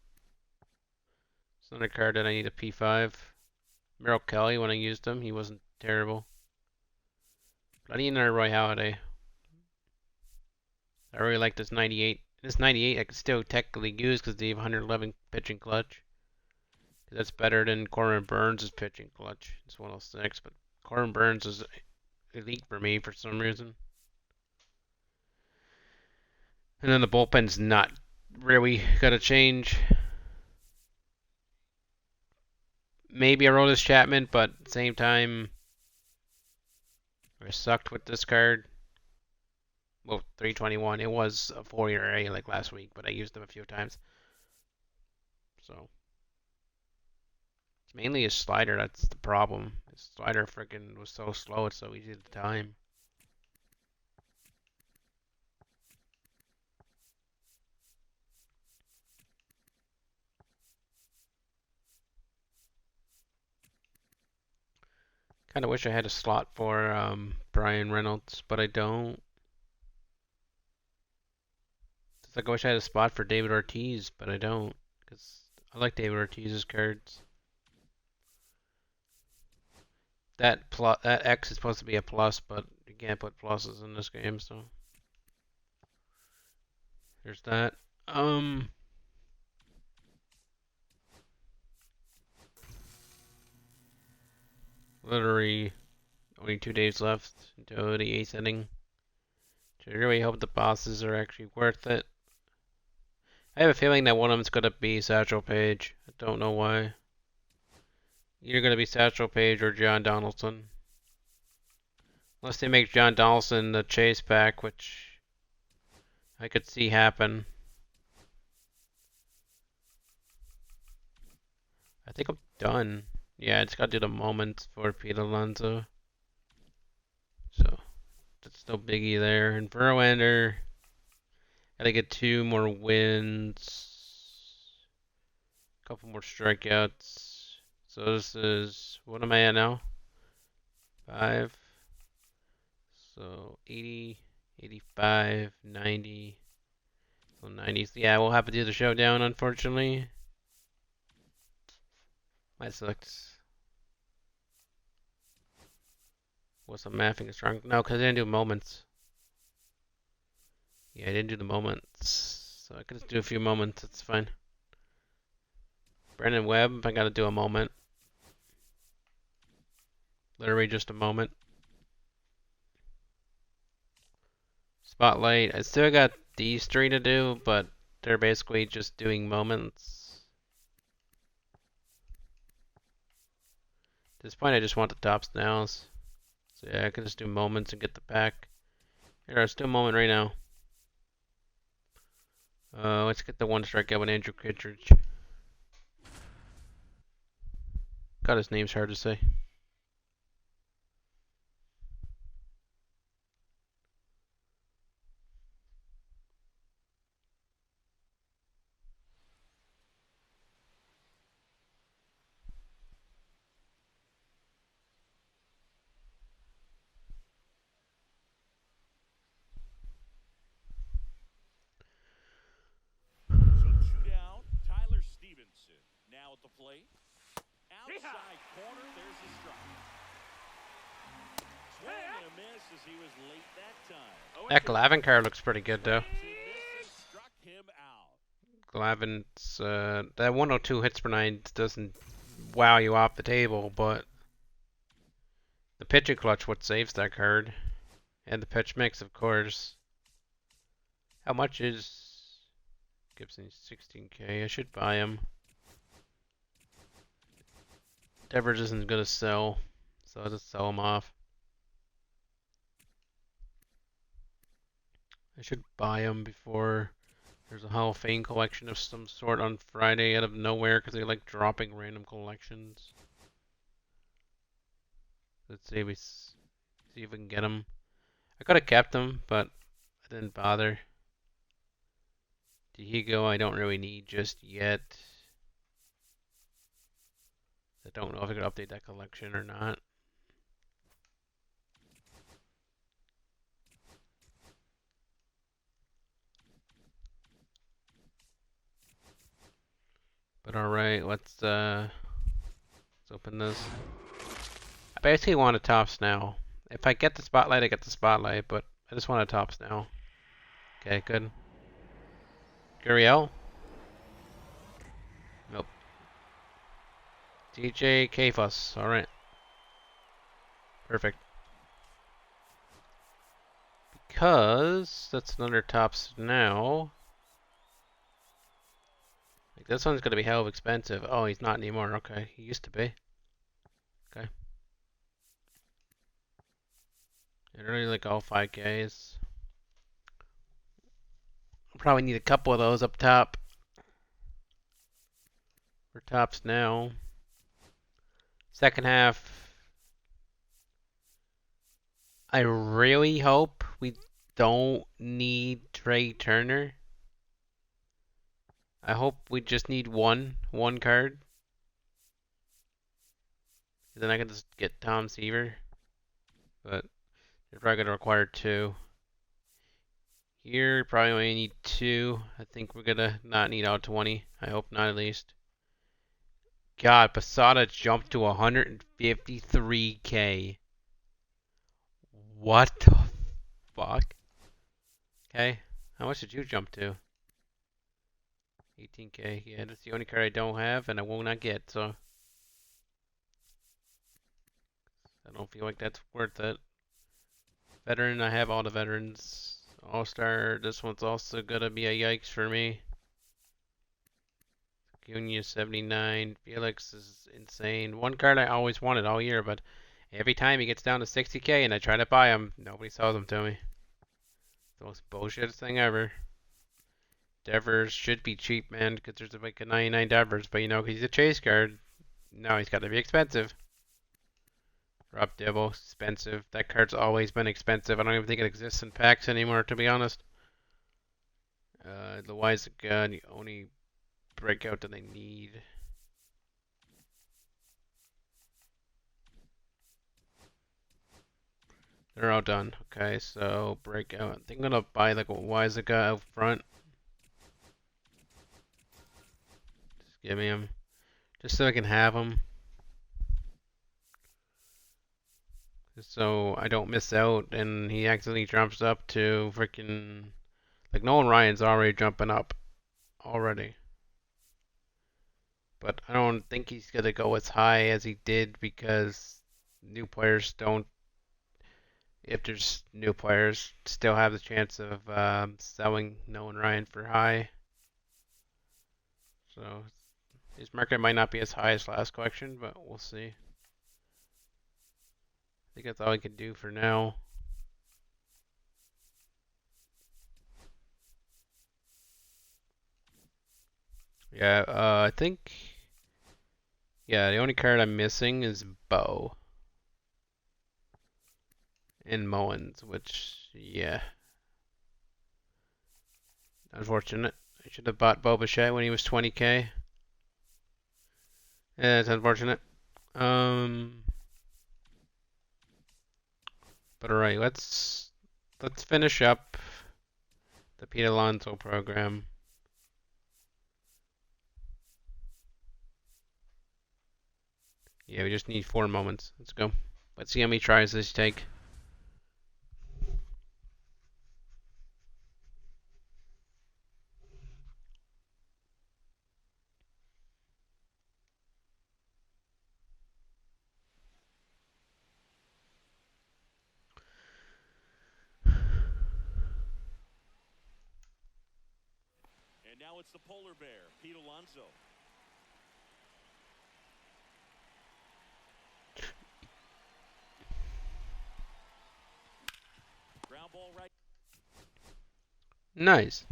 It's another card that I need a P5. Merrill Kelly, when I used him, he wasn't terrible. But I need another Roy Halladay. I really like this 98. This 98 I could still technically use because they have 111 pitching clutch. That's better than Corbin Burns' pitching clutch. It's 106, but Corbin Burns is elite for me for some reason. And then the bullpen's not really gonna change. Maybe I roll this Chapman, but at the same time, I sucked with this card. Well, 321. It was a 4 ERA like last week, but I used him a few times. So it's mainly his slider that's the problem. His slider freaking was so slow, it's so easy to time. Kind of wish I had a slot for Brian Reynolds, but I don't. It's like I wish I had a spot for David Ortiz, but I don't, because I like David Ortiz's cards. That X is supposed to be a plus, but you can't put pluses in this game, so there's that. Literally only 2 days left until the 8th inning. So I really hope the bosses are actually worth it. I have a feeling that one of them's gonna be Satchel Paige. I don't know why. Either gonna be Satchel Paige or John Donaldson. Unless they make John Donaldson the chase pack, which I could see happen. I think I'm done. Yeah, it's gotta do the moments for Pete Alonso. So that's no biggie there. And Verlander, gotta get 2 more wins, a couple more strikeouts. So this is, what am I at now? 5. So 80, 85, 90. So 90s. Yeah, we'll have to do the showdown, unfortunately. That sucks. Was I'm mathing strong? No, because I didn't do moments. Yeah, I didn't do the moments. So I could just do a few moments. It's fine. Brandon Webb, I gotta do a moment. Literally just a moment. Spotlight. I still got these 3 to do, but they're basically just doing moments. At this point, I just want the tops now. So yeah, I can just do moments and get the pack. Here, let's do a moment right now. Let's get the one strikeout with Andrew Kittredge. God, his name's hard to say. So 2 down, Tyler Stevenson now at the plate. Outside corner, there's a strike. Swing and a miss as he was late that time. That Glavin card looks pretty good though. Struck him out. Glavin's that 102 hits per nine doesn't wow you off the table, but the pitching clutch what saves that card, and the pitch mix, of course. How much is Gibson? 16K. I should buy him. Devers isn't gonna sell, so I'll just sell him off. I should buy him before there's a Hall of Fame collection of some sort on Friday out of nowhere because they like dropping random collections. Let's see if we can get him. I could have kept him, but I didn't bother. Diego, I don't really need just yet. I don't know if I could update that collection or not. But alright, let's open this. I basically want a tops now. If I get the spotlight, I get the spotlight, but I just want a tops now. Okay, good. Gurriel? Nope. DJ Kafus, alright. Perfect. Because that's another tops now. Like this one's gonna be hell of expensive. Oh, he's not anymore. Okay, he used to be. Okay. And really like all 5Ks. I'll probably need a couple of those up top. For tops now. Second half. I really hope we don't need Trey Turner. I hope we just need one card. Then I can just get Tom Seaver. But you're probably gonna require two. Here probably only need two. I think we're gonna not need all 20. I hope not at least. God, Posada jumped to 153K. What the fuck? Okay. How much did you jump to? 18K. Yeah, that's the only card I don't have and I will not get, so I don't feel like that's worth it. Veteran, I have all the veterans. All-Star, this one's also gonna be a yikes for me. Cunha 79. Felix is insane. One card I always wanted all year, but every time he gets down to 60K and I try to buy him, nobody sells them to me. The most bullshit thing ever. Devers should be cheap, man, because there's like a 99 Devers, but you know, he's a chase card. No, he's got to be expensive. Rob Dibble, expensive. That card's always been expensive. I don't even think it exists in packs anymore, to be honest. Loizaga, the only breakout that they need. They're all done. Okay, so breakout. I think I'm gonna buy like a Loizaga out front. Just give me him. Just so I can have him. So I don't miss out and he accidentally jumps up to freaking like Nolan Ryan's already jumping up already. But I don't think he's gonna go as high as he did because new players don't, if there's new players, still have the chance of selling Nolan Ryan for high. So his market might not be as high as last collection, but we'll see. I think that's all I can do for now. Yeah, I think. Yeah, the only card I'm missing is Bo and Mullins, which, yeah, unfortunate. I should have bought Bo Bichette when he was 20k. Yeah, it's unfortunate. Um, but alright, let's finish up the Pete Alonso program. Yeah, we just need 4 moments. Let's go. Let's see how many tries this take. And now it's the polar bear, Pete Alonso. Ground ball right. Nice.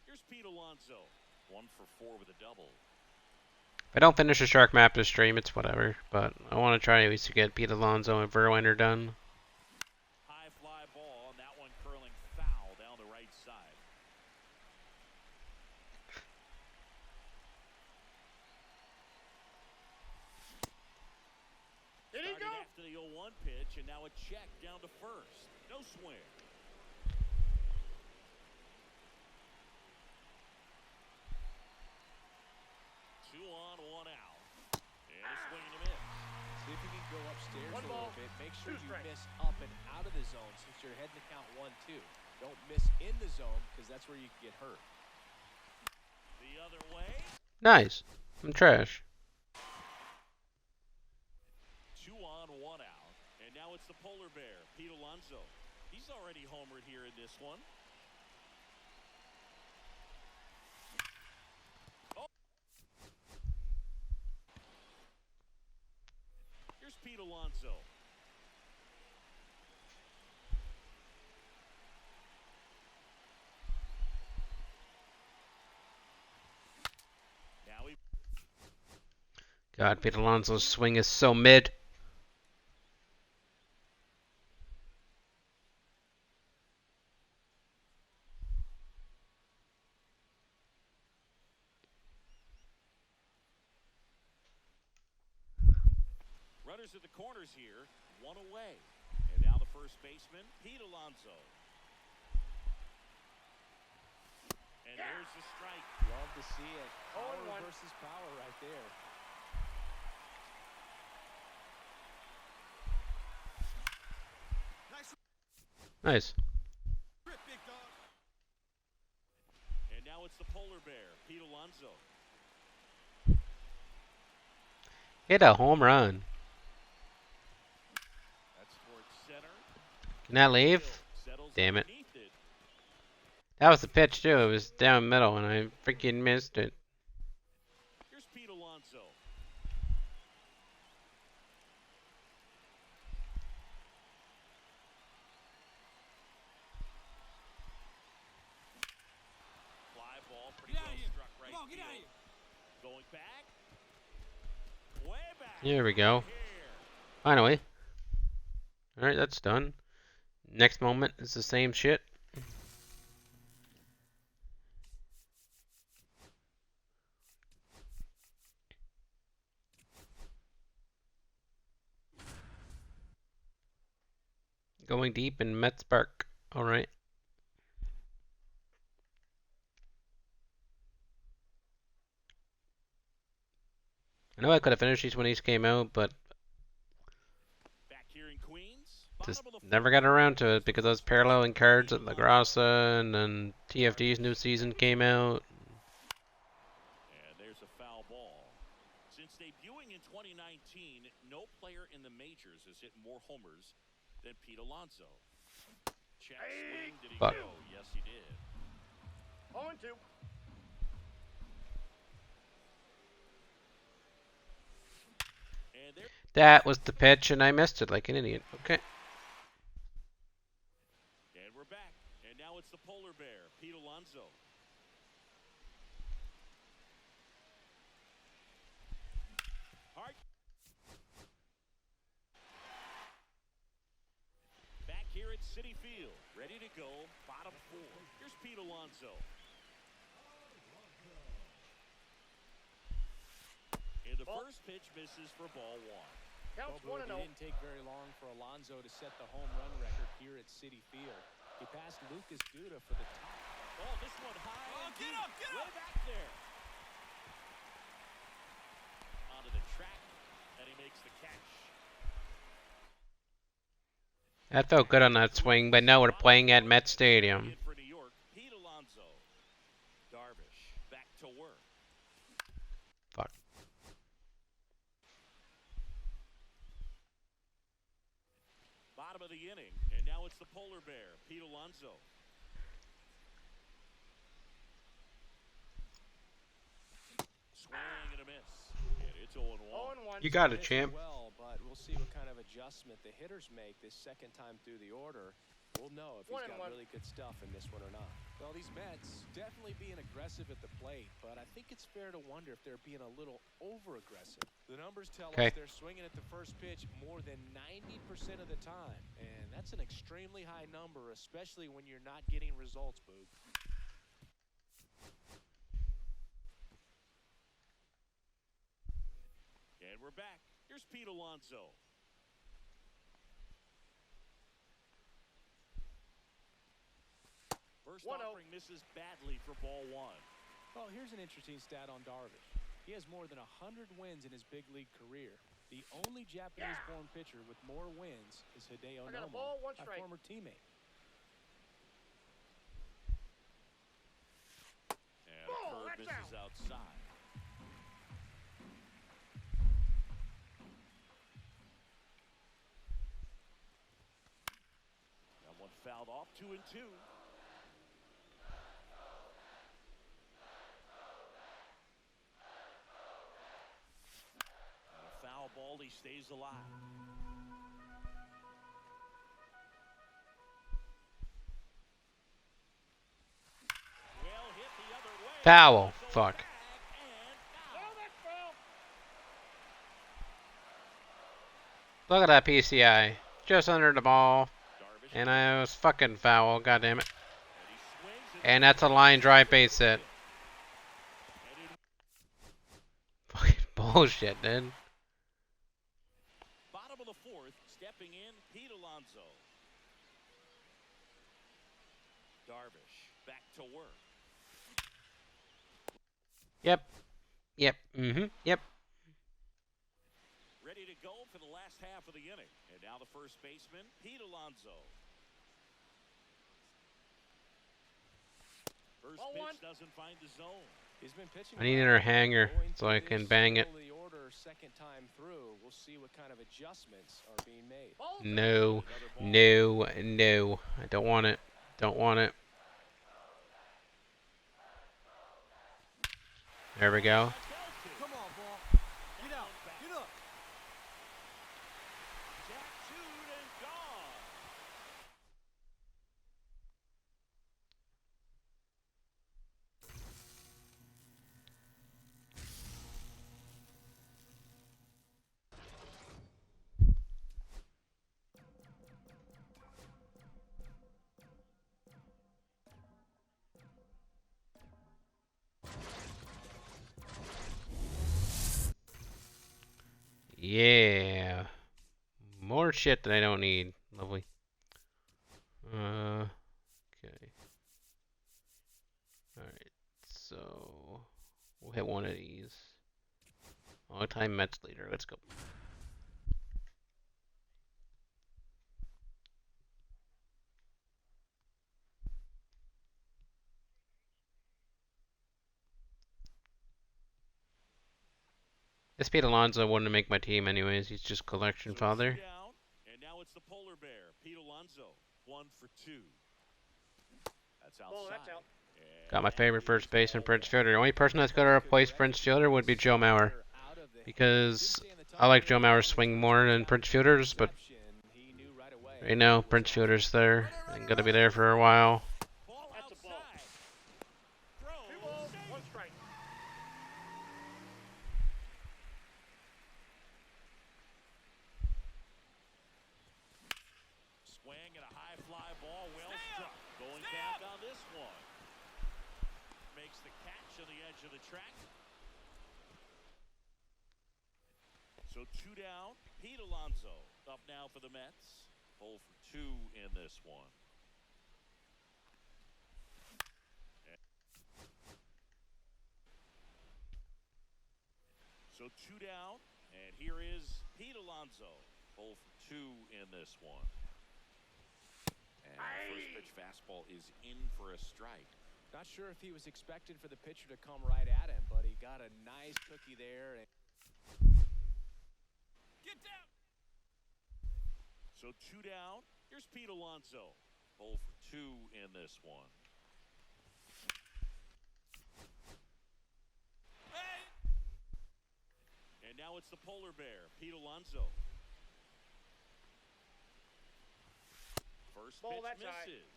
Here's Pete Alonso. 1 for 4 with a double. If I don't finish the Shark Map this stream, it's whatever. But I want to try at least to get Pete Alonso and Verlander done. High fly ball, and that one curling foul down the right side. Did he Started go? after the 0-1 pitch, and now a check down to first. No swing. Two on, 1 out. And a swing and a miss. See if you can go upstairs One a ball, little bit. Make sure 2 you strikes. miss up and out of the zone since you're heading to count 1-2. Don't miss in the zone because that's where you can get hurt. The other way. Nice. I'm trash. 2 on, 1 out. And now it's the polar bear, Pete Alonso. He's already homered here in this one. Oh. Here's Pete Alonso. Now he God, Pete Alonso's swing is so mid. runners at the corners here, 1 away. And now the first baseman, Pete Alonso. And there's the strike. Love to see it. Power 0-1. versus power right there. Nice. And now it's the polar bear, Pete Alonso. Hit a home run. That's towards center. Can that leave? Settles Damn it. underneath it. That was the pitch too. It was down middle and I freaking missed it. Here's Pete Alonso. Fly ball, pretty well struck right field. Going back. Way back. Here we go. Here. Finally. Alright, that's done. Next moment is the same shit. Going deep in Mets Park. Alright. I know I could have finished these when these came out, but Back here in Queens. just Bottom of the never got around to it because I was paralleling cards at La Grassa and then TFD's new season came out. And there's a foul ball. Since debuting in 2019, no player in the majors has hit more homers than Pete Alonso. Check swing. Did he Fuck. go? Yes, he did. 0-2. And there. That was the pitch and I missed it like an idiot. Okay. And we're back. And now it's the polar bear, Pete Alonso. Citi Field, ready to go, bottom 4. Here's Pete Alonso. And the first pitch misses for ball 1. Counts Well, 1-0. it didn't take very long for Alonso to set the home run record here at Citi Field. He passed Lucas Duda for the top. Oh, this one high and get deep, up, way back there. Onto the track, and he makes the catch. That felt good on that swing, but now we're playing at Met Stadium. In for New York, Pete Alonso. Darvish back to work. Fuck. Bottom of the inning, and now it's the polar bear, Pete Alonso. Swing and a miss. And it's 0-1. 0-1. You got it, Pitched champ. well, but we'll see what kind of adjustment the hitters make this second time through the order. We'll know if he's got 1-1. really good stuff in this one or not. Well, these Mets definitely being aggressive at the plate, but I think it's fair to wonder if they're being a little over-aggressive. The numbers tell us they're swinging at the first pitch more than 90% of the time, and that's an extremely high number, especially when you're not getting results, Boog. And we're back. Here's Pete Alonso. First 1-0. offering misses badly for ball 1. Well, here's an interesting stat on Darvish. He has more than 100 wins in his big league career. The only Japanese-born pitcher with more wins is Hideo I got a Nomo, ball, 1 a strike. former teammate. And Ball, a curve that's misses outside. That one fouled off, 2-2. And a foul ball, he stays alive. Well hit the other way. Foul. So Fuck. back and No, foul. that's foul. Look at that PCI. Just under the ball. Darvish And I was fucking foul. God damn it. and he swings And that's a line drive base hit. and in Fucking bullshit, dude. bottom of the 4th, stepping in, Pete Alonso. Darvish back to work. Yep. Yep. Ready to go for the last half of the inning. And now the first baseman, Pete Alonso. First Ball pitch 1. doesn't find the zone. He's been pitching. I need well. another hanger Going so I through can this bang it. middle of the order second time through. We'll see what kind of adjustments are being made. Ball. No. Another ball. No. I don't want it. Don't want it. There we go. Come on, ball. Get out. Get up. Tattooed and gone. Yeah. More shit that I don't need. Lovely. Okay. Alright. So we'll hit one of these. All time Mets leader. Let's go. This Pete Alonso wouldn't make my team anyways. He's just collection father. Down, and now it's the polar bear, Pete Alonso. 1 for 2. That's outside. Ball, that's out. And Got my that favorite is first baseman, ball Prince 1. Fielder. The only person that's going to replace Prince Fielder would be Joe Mauer. Because I like Joe Mauer's swing more than Prince Fielder's, but right now Prince Fielder's there and going to be there for a while. Ball That's a ball. outside. Throw, 2 balls, safe. 1 strike. Swing and a high fly ball well struck. Going back on this one. Makes the catch on the edge of the track. So 2 down. Pete Alonso up now for the Mets. 0 for 2 in this one. So 2 down. And here is Pete Alonso. 0 for 2 in this one. And the first pitch fastball is in for a strike. Not sure if he was expecting for the pitcher to come right at him, but he got a nice cookie there. Get down! So 2 down. Here's Pete Alonso. 0 for 2 in this one. Hey! And now it's the polar bear, Pete Alonso. First Ball, pitch that's high. misses.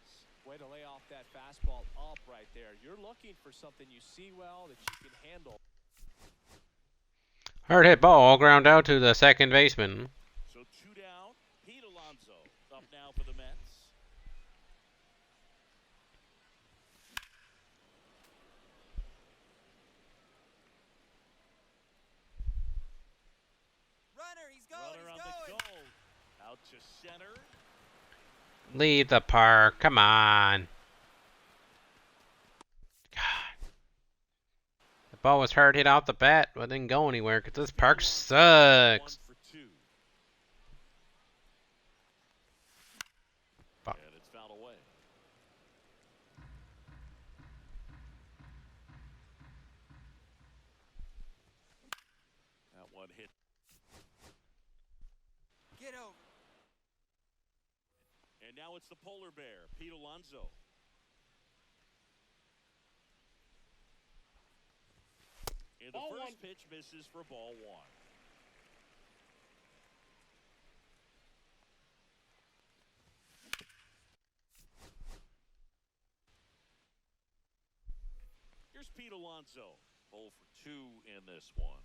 Way to lay off that fastball up right there. You're looking for something you see well that you can handle. Hard hit ball, ground out to the second baseman. So 2 down. Pete Alonso up now for the Mets. Runner, he's going, Runner on he's the going! go. Out to center. Leave the park. Come on. God. The ball was hard hit off the bat, but didn't go anywhere because this park sucks. 1 for 2. Fuck. And it's fouled away. That one hit. Get over. And now it's the polar bear, Pete Alonso. And the Ball first one. pitch misses for ball 1. Here's Pete Alonso. 0 for 2 in this one.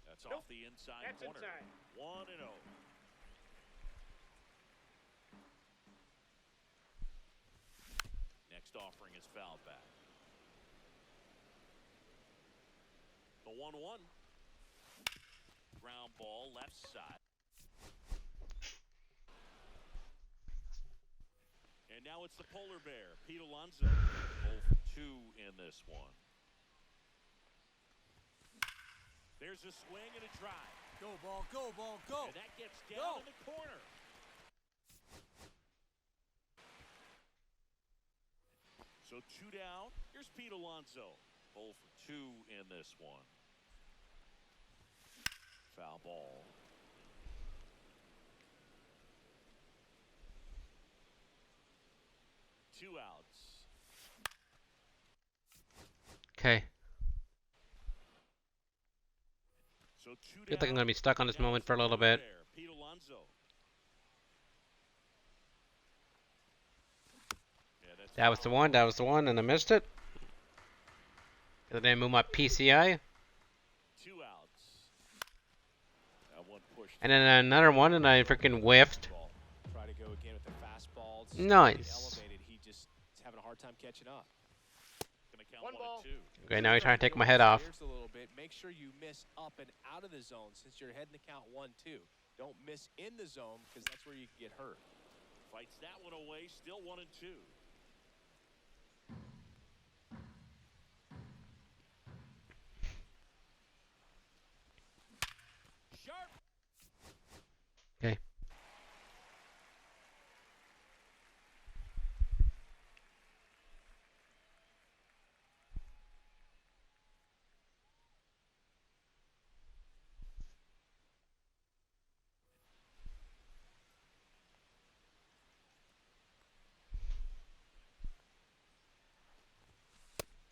That's Nope. off the inside That's corner. inside. 1 and 0. Next offering is fouled back. The 1-1. Ground ball left side. And now it's the polar bear, Pete Alonso. 0 for 2 in this one. There's a swing and a drive. Go, ball, go, ball, go! And that gets down Go. in the corner. So 2 down. Here's Pete Alonso. 0 for 2 in this one. Foul ball. Two outs. Okay. So 2 Feel like down. I'm gonna be stuck on this Now moment it's for a the little polar bit. bear, Pete Alonso. Yeah, that's That was the one. That was the one, and I missed it. Cause I didn't move my PCI. 2 outs. That one pushed. And then another one, and I freaking whiffed. Try to go again with the fastball. Nice. Elevated. He just is having a hard time catching up. Gonna count 1 1 ball. and 2. Okay, now he's trying to take my head off. Here's a little bit. Make sure you miss up and out of the zone since you're heading to count 1-2. Don't miss in the zone because that's where you can get hurt. Fights that one away. Still 1 and 2. Sharp. Okay.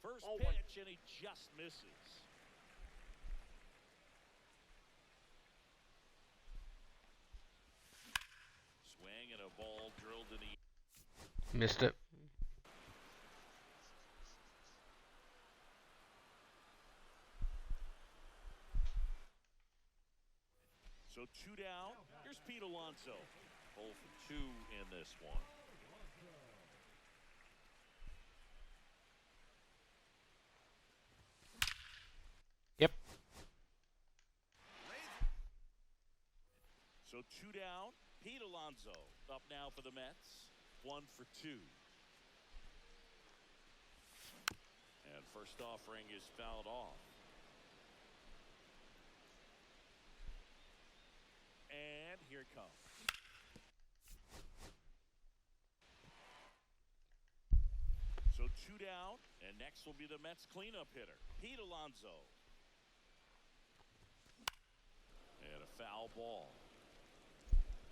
First Oh, pitch, one. and he just misses. Swing and a ball drilled to the. Missed it. So 2 down. Here's Pete Alonso. 0 for 2 in this one. Yep. So 2 down. Pete Alonso up now for the Mets. 1 for 2. And first offering is fouled off. And here it comes. So 2 down, and next will be the Mets cleanup hitter, Pete Alonso. And a foul ball.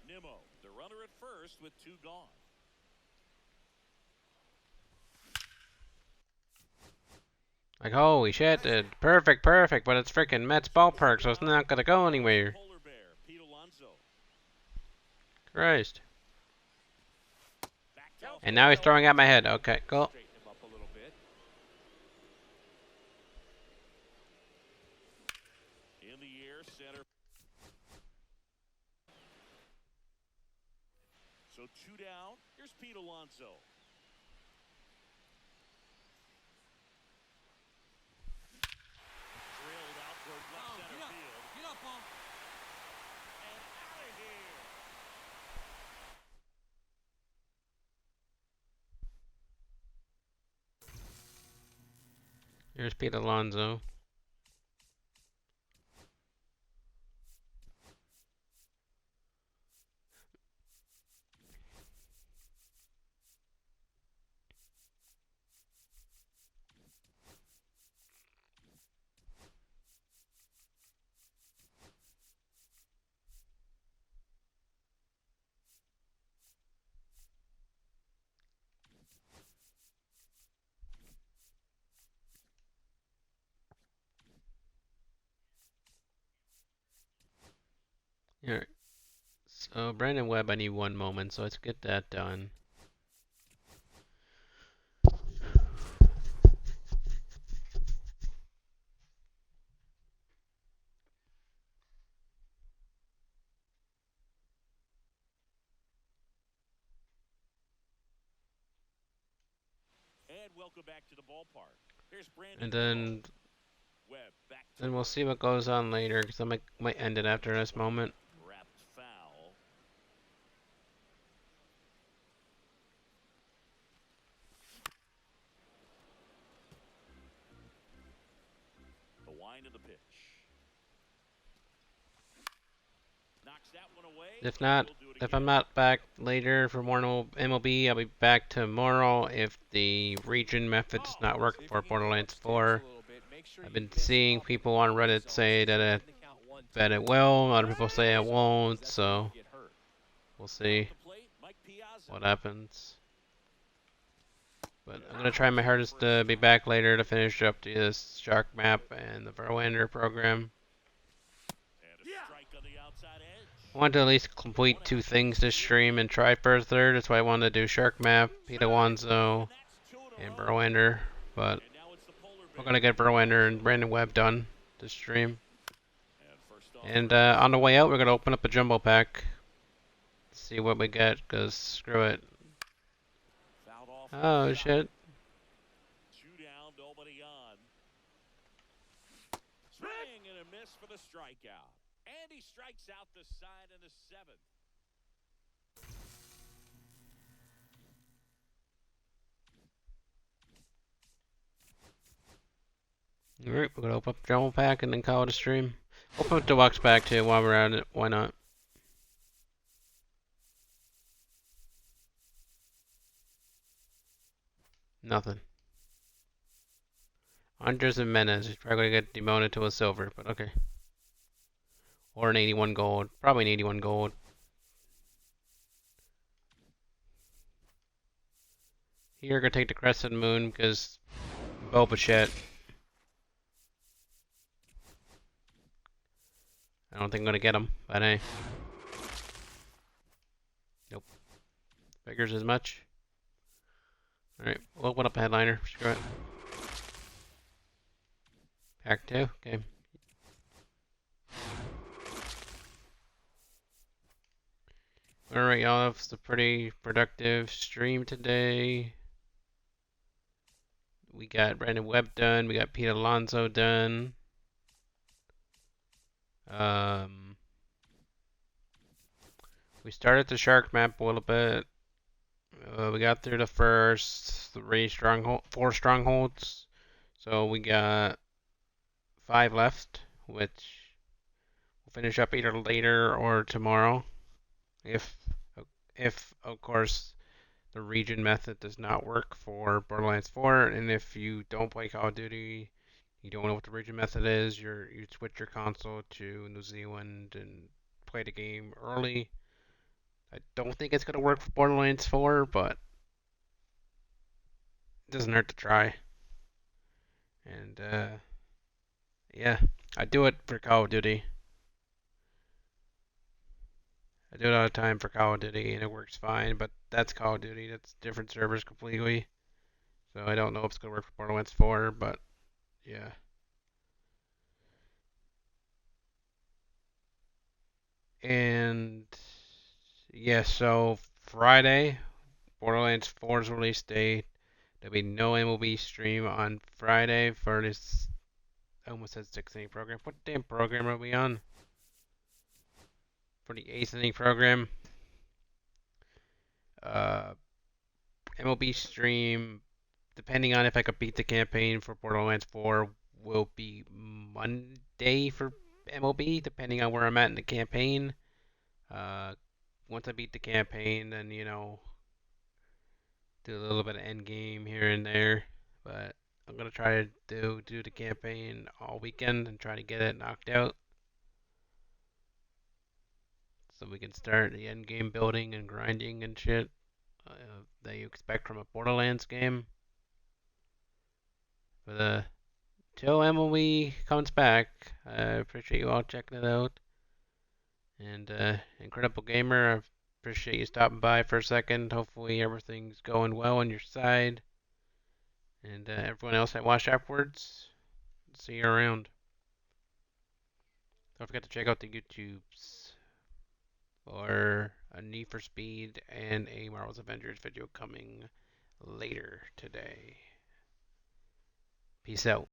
Nimmo, the runner at first with 2 gone. Like, holy shit, dude. Perfect, perfect, but it's freaking Mets ballpark, so it's not gonna go anywhere. Polar bear, Pete Alonso. Christ. Back to And now he's throwing at my head. Okay, cool. Straighten him up a little bit. in the air, center. So 2 down. Here's Pete Alonso. Drilled out toward left Oh, center get up. field. Get up, Paul. And out of here. Here's Pete Alonso. Here. So, Brandon Webb, I need 1 moment, so let's get that done. And welcome back to the ballpark. Here's Brandon. And then Webb back to we'll work. see what goes on later, because I might end it after this moment. Wrapped foul. The wind of the pitch. Knocks that one away. If not, He'll do it if again. I'm not back later for more MLB, I'll be back tomorrow if the region method does not work See if for you can go Borderlands upstairs 4. a little bit. Make sure I've you been get some seeing help in people the on warning Reddit zone. say that Set the count 1, 2, it will. Other people say it because won't, that's where you so get hurt. we'll see The plate, Mike Piazza. what happens. But I'm gonna try my hardest to be back later to finish up this Shark Map and the Verlander program. And a strike on the outside edge. I want to at least complete 2 things this stream and try for a third. That's why I wanted to do Shark Map, Pete Alonso, And that's 2 in a and row. Verlander. But And now it's the polar we're bear. gonna get Verlander and Brandon Webb done this stream. And first off, And on the way out, we're gonna open up a jumbo pack. See what we get, cause screw it. fouled off. Oh shit. 2 down, nobody on. Swing and a miss for the strikeout. And he strikes out the side in the 7th. Alright, we're gonna open up jumbo pack and then call it a stream. Open up deluxe pack too while we're at it. Why not? Nothing. Andres and Menes is probably gonna get demoted to a silver, but okay. Or an 81 gold. Probably an 81 gold. Here, gonna take the Crescent Moon because Boba shit. I don't think I'm gonna get him, but hey. Nope. Figures as much. Alright, we'll open up a headliner. Screw it. Pack 2, okay. Alright, y'all, it's a pretty productive stream today. We got Brandon Webb done. We got Pete Alonso done. We started the shark map a little bit. We got through the first four strongholds. So we got 5 left, which we'll finish up either later or tomorrow. If of course the region method does not work for Borderlands 4, and if you don't play Call of Duty, you don't know what the region method is, you switch your console to New Zealand and play the game early. I don't think it's going to work for Borderlands 4, but it doesn't hurt to try. And yeah, I do it for Call of Duty. I do it all the time for Call of Duty, and it works fine, but that's Call of Duty. That's different servers completely. So I don't know if it's going to work for Borderlands 4, but yeah. And yeah, so Friday, Borderlands 4's release date. There'll be no MLB stream on Friday for this. I almost said 6th inning program. What damn program are we on? For the 8th inning program. MLB stream, depending on if I could beat the campaign for Borderlands 4, will be Monday for MLB, depending on where I'm at in the campaign. Once I beat the campaign, then, you know, do a little bit of end game here and there. But I'm going to try to do the campaign all weekend and try to get it knocked out. So we can start the end game building and grinding and shit that you expect from a Borderlands game. But till Emily comes back, I appreciate you all checking it out. And Incredible Gamer, I appreciate you stopping by for a second. Hopefully everything's going well on your side. And everyone else that watched afterwards, see you around. Don't forget to check out the YouTubes for a Need for Speed and a Marvel's Avengers video coming later today. Peace out.